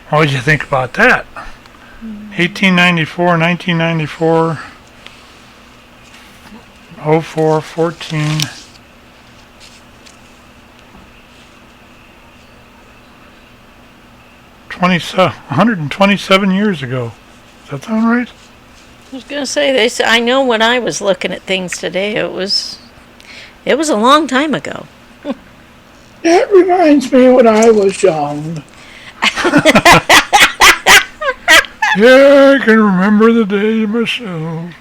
What did you think about that? 1894, 1994, 04, 14. uh, 127 years ago. Does that sound right? I was going to say, I know when I was looking at things today, it was a long time ago. That reminds me when I was young. Yeah, I can remember the day myself.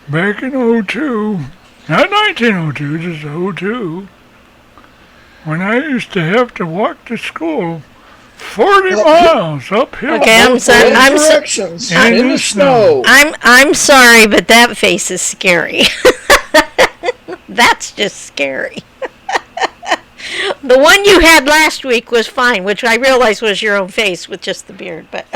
Back in 02. Not 1902, just 02. When I used to have to walk to school 40 miles uphill. Okay, I'm sorry. In the snow. I'm sorry, but that face is scary. That's just scary. The one you had last week was fine, which I realized was your own face with just the beard, but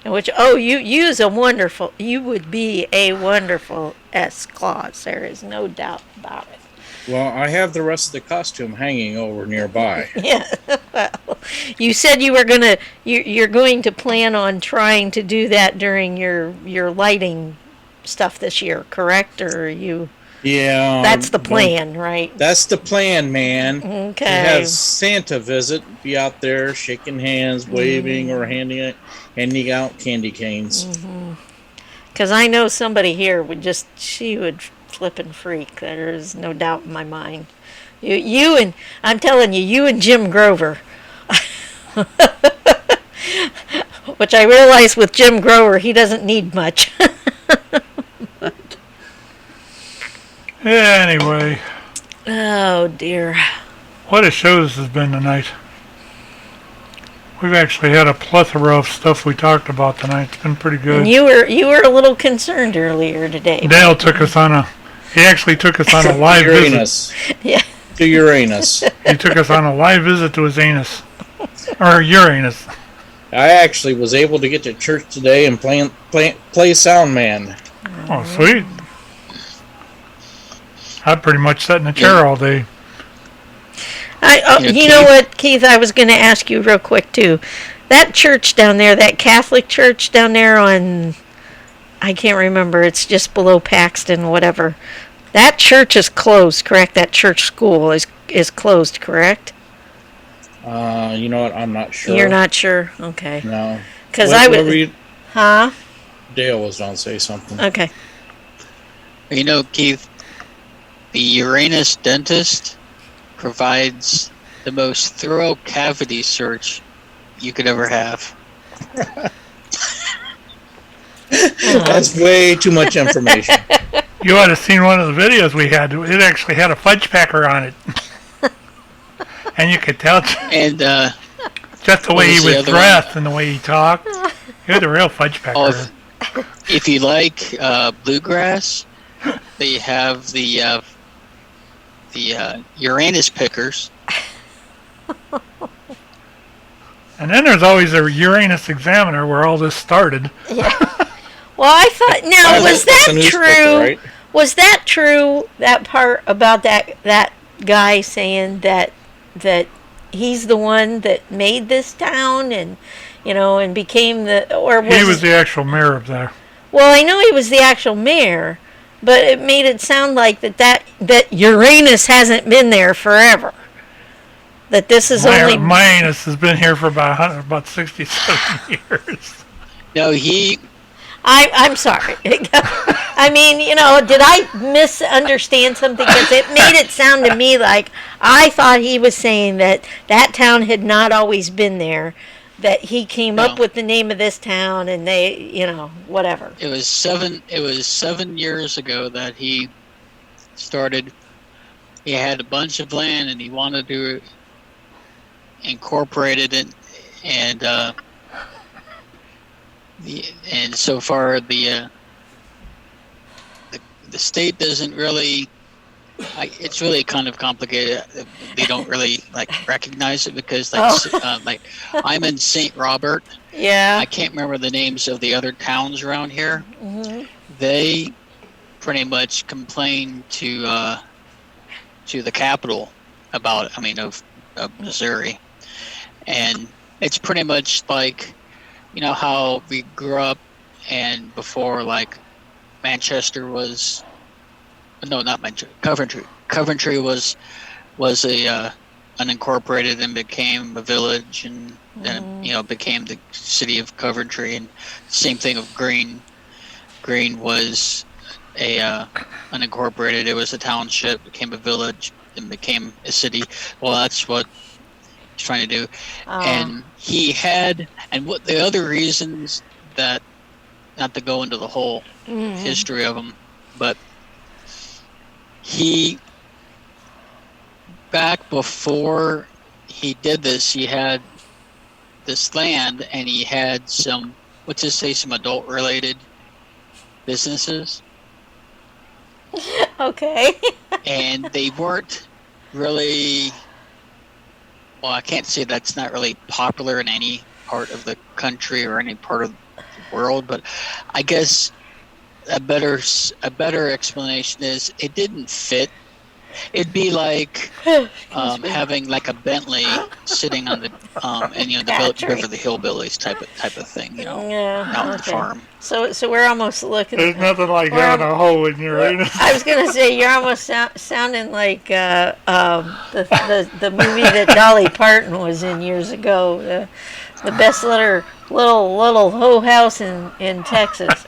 and which you would be a wonderful S-Claus. There is no doubt about it. Well, I have the rest of the costume hanging over nearby. Yeah. Well, you said you're going to plan on trying to do that during your lighting stuff this year, correct? Or you? Yeah. That's the plan, right? That's the plan, man. Okay. To have Santa visit, be out there shaking hands, waving, or handing out candy canes. Because I know somebody here she would flip and freak. There's no doubt in my mind. You and I'm telling you, you and Jim Grover. Which I realize with Jim Grover, he doesn't need much. Anyway. Oh dear. What a show this has been tonight. We've actually had a plethora of stuff we talked about tonight. It's been pretty good. And you were a little concerned earlier today. Dale took us on a live Uranus. visit. Yeah. To Uranus. He took us on a live visit to his anus. Or Uranus. I actually was able to get to church today and play Sound Man. Oh, sweet. I pretty much sat in a chair all day. You know what, Keith? I was going to ask you real quick, too. That church down there, that Catholic church down there on, I can't remember, it's just below Paxton, whatever. That church is closed, correct? That church school is closed, correct? You know what? I'm not sure. You're not sure? Okay. No. Because I would... Huh? Dale was going to say something. Okay. You know, Keith, the Uranus dentist provides the most thorough cavity search you could ever have. That's way too much information. You ought to have seen one of the videos we had. It actually had a fudge packer on it. And you could tell and just the way he was dressed and the way he talked. He was a real fudge packer. If you like bluegrass, they have the Uranus pickers. And then there's always a Uranus Examiner where all this started. Yeah. Well, I thought, now, was that true? Right? Was that true, that part about that guy saying that he's the one that made this town and, and became he was the actual mayor of there. Well, I know he was the actual mayor, but it made it sound like that Uranus hasn't been there forever. That this is only... Uranus has been here for about 67 years. No, I'm sorry. I mean, did I misunderstand something? Because it made it sound to me like I thought he was saying that town had not always been there, that he came up with the name of this town and they, whatever. It was 7 years ago that he started. He had a bunch of land and he wanted to incorporate it and so far the state doesn't really it's really kind of complicated. They don't really recognize it because I'm in St. Robert. Yeah. I can't remember the names of the other towns around here. Mm-hmm. They pretty much complain to the capital about of Missouri, and it's pretty much like, how we grew up, and before Manchester was. No, not Manchester. Coventry was a unincorporated and became a village, and then became the city of Coventry. And same thing with Greene. Greene was a unincorporated. It was a township, became a village, and became a city. Well, that's what he's trying to do. And he had, and what the other reasons that, not to go into the whole history of him, but he, back before he did this, he had this land, and he had some, let's just say, some adult-related businesses. Okay. And they weren't really, well, I can't say that's not really popular in any part of the country or any part of the world, but I guess a better explanation is it didn't fit. It'd be like having a Bentley sitting on the the Beverly Hillbillies type of thing, out on the farm. So we're almost looking. There's nothing like having a hole in Uranus. I was gonna say you're almost sounding like the movie that Dolly Parton was in years ago, the best little hoe house in Texas.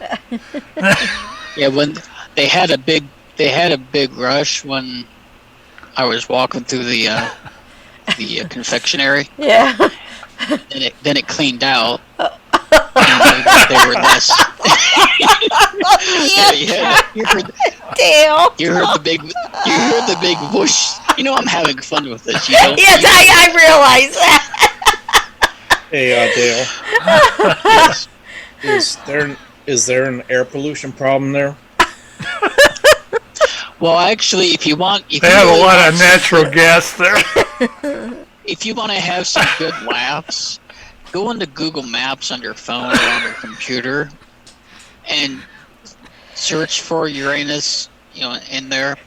Yeah, when they had a big rush when I was walking through the confectionery. Yeah. Then it cleaned out. And they were less. Yeah. You heard the big whoosh. I'm having fun with this. Yes, I realize that. Hey, Dale. Is there an air pollution problem there? Well, actually, if you want, they have a lot of natural gas there. If you want to have some good laughs, go into Google Maps on your phone or on your computer, and search for Uranus, in there,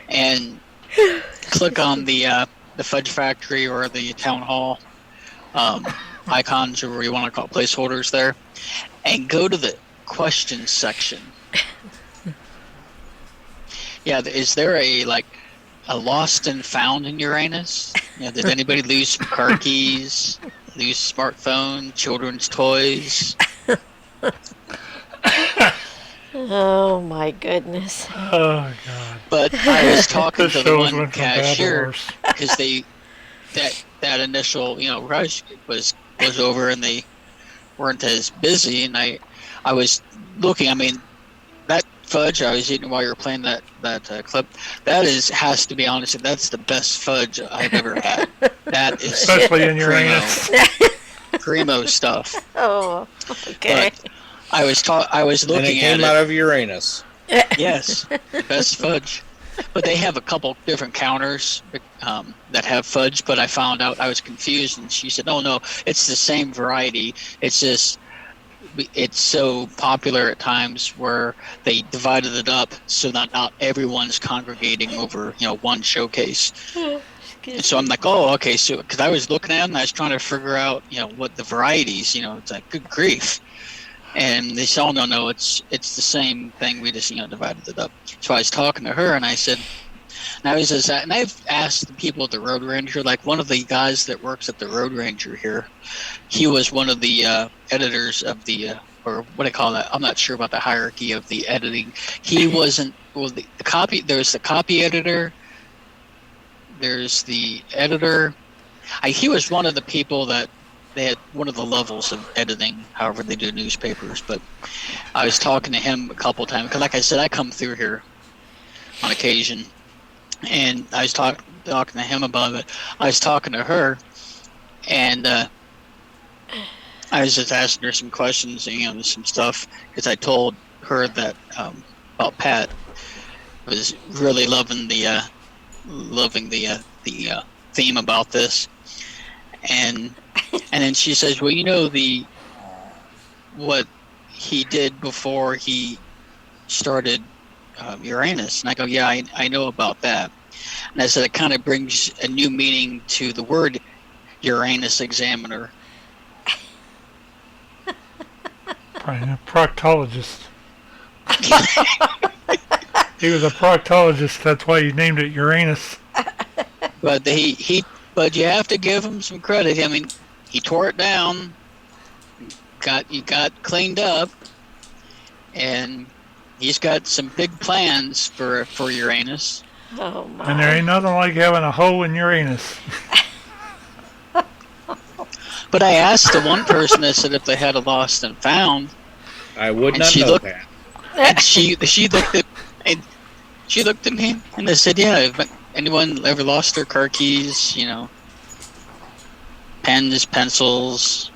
and click on the Fudge Factory or the Town Hall icons, or whatever you want to call it, placeholders there, and go to the questions section. Yeah, is there a lost and found in Uranus? Did anybody lose some car keys, lose smartphone, children's toys? Oh my goodness. Oh God. But I was talking to the one cashier because that initial rush was over, and they weren't as busy, and I was looking. That fudge I was eating while you were playing that clip, has to be honest, that's the best fudge I've ever had. That is especially in Uranus. Primo stuff. Oh, okay. But I was looking and it came out of Uranus. Yes, the best fudge. But they have a couple different counters that have fudge, but I found out, I was confused, and she said, no, it's the same variety. It's just, it's so popular at times where they divided it up so that not everyone's congregating over, one showcase. And so I'm like, oh, okay. So, because I was looking at them, and I was trying to figure out, what the varieties, it's like, good grief. And they said, oh, no, it's the same thing. We just, divided it up. So I was talking to her, and I said, and I've asked the people at the Road Ranger, one of the guys that works at the Road Ranger here, he was one of the editors of the, or what do I call that? I'm not sure about the hierarchy of the editing. He wasn't, well, the copy, there's the copy editor, there's the editor. He was one of the people that, they had one of the levels of editing, however they do newspapers. But I was talking to him a couple times, because like I said, I come through here on occasion, and I was talking to him about it. I was talking to her, and I was just asking her some questions, some stuff, because I told her that about Pat, was really loving the theme about this, and then she says, well, you know what he did before he started Uranus, and I go, yeah, I know about that. And I said it kind of brings a new meaning to the word Uranus examiner. A proctologist. He was a proctologist. That's why he named it Uranus. But but you have to give him some credit. I mean, he tore it down, got cleaned up, and he's got some big plans for Uranus. Oh my! And there ain't nothing like having a hoe in Uranus. But I asked the one person that said if they had a lost and found, I would not know that. And she looked at me and I said, yeah, if anyone ever lost their car keys, pens, pencils,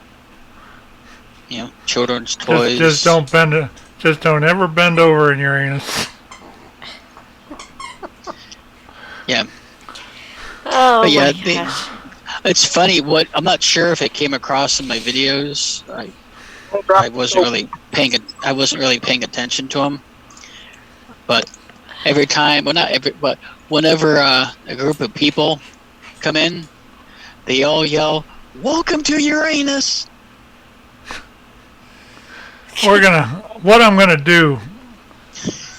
children's toys. Just don't ever bend over in Uranus. Yeah. Oh but yeah, my gosh. It's funny. I'm not sure if it came across in my videos. I wasn't really paying attention to them. But every time, but whenever a group of people come in, they all yell, "Welcome to Uranus!" What I'm gonna do.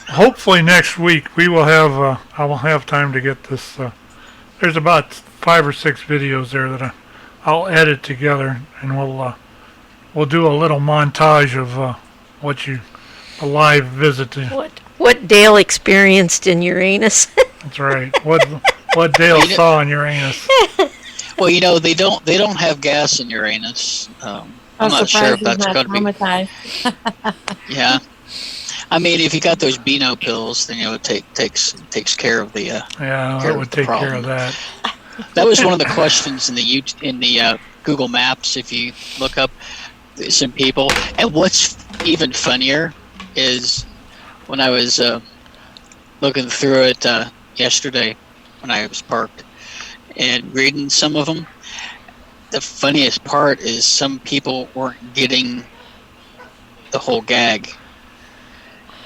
Hopefully next week we will have. I will have time to get this. There's about 5 or 6 videos there that I'll edit together, and we'll do a little montage of a live visit to. What Dale experienced in Uranus. That's right. What Dale saw in Uranus. Well, they don't have gas in Uranus. I'm not sure if that's going to be. Yeah. I mean, if you got those Beano pills, then it takes care of the. Yeah, it would take care of that. That was one of the questions in the Google Maps. If you look up some people, and what's even funnier is when I was looking through it yesterday when I was parked and reading some of them. The funniest part is some people weren't getting the whole gag.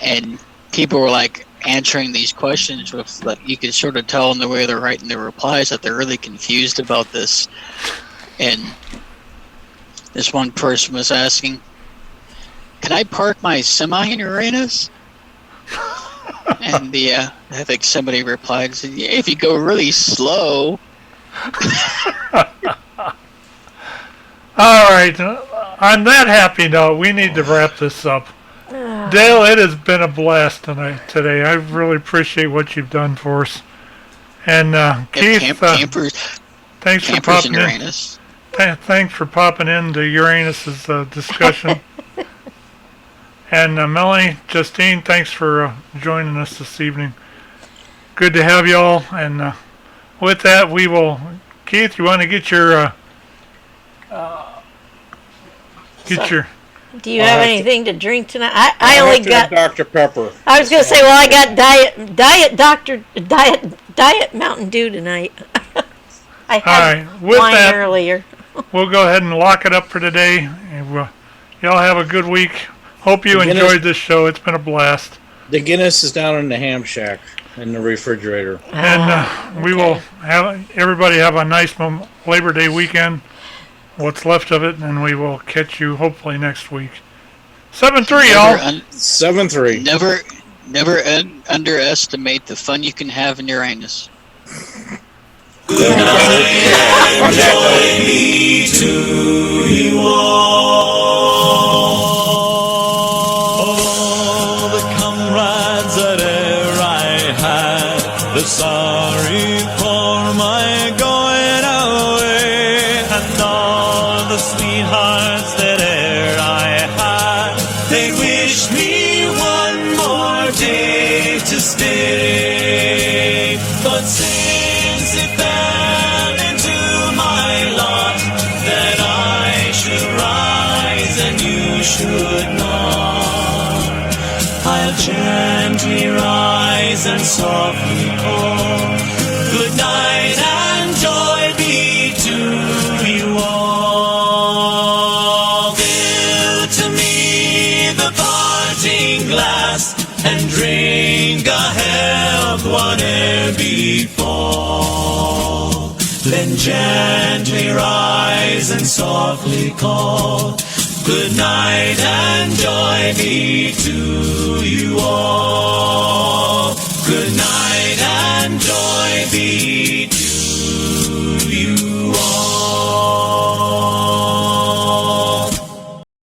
And people were answering these questions with you could sort of tell in the way they're writing their replies that they're really confused about this. And this one person was asking, "Can I park my semi in Uranus?" And I think somebody replied and said, "Yeah, if you go really slow." All right. On that happy note, we need to wrap this up. Dale, it has been a blast today. I really appreciate what you've done for us. And Keith, thanks for popping in. Thanks for popping into Uranus's discussion. And Melanie, Justine, thanks for joining us this evening. Good to have you all. And with that, we will. Keith, you want to get your Do you have anything to drink tonight? I only got Dr. Pepper. I was going to say, well, I got diet Mountain Dew tonight. I had wine earlier. We'll go ahead and lock it up for today. Y'all have a good week. Hope you enjoyed this show. It's been a blast. The Guinness is down in the ham shack in the refrigerator. And we will everybody have a nice Labor Day weekend. What's left of it, and we will catch you hopefully next week. 7-3, y'all. 7-3. Never underestimate the fun you can have in Uranus. Good night. Join me to you all. Oh, the comrades that e'er I had, they're sorry for my going away, and all the sweethearts that e'er I had, they wish me one more day to stay. But since it fell into my lot that I should rise and you should not, I'll gently rise rise and softly call. Good night and joy be to you all. Fill to me the parting glass and drink a health whate'er befall. Then gently rise and softly call. Good night and joy be to you all. Good night and joy be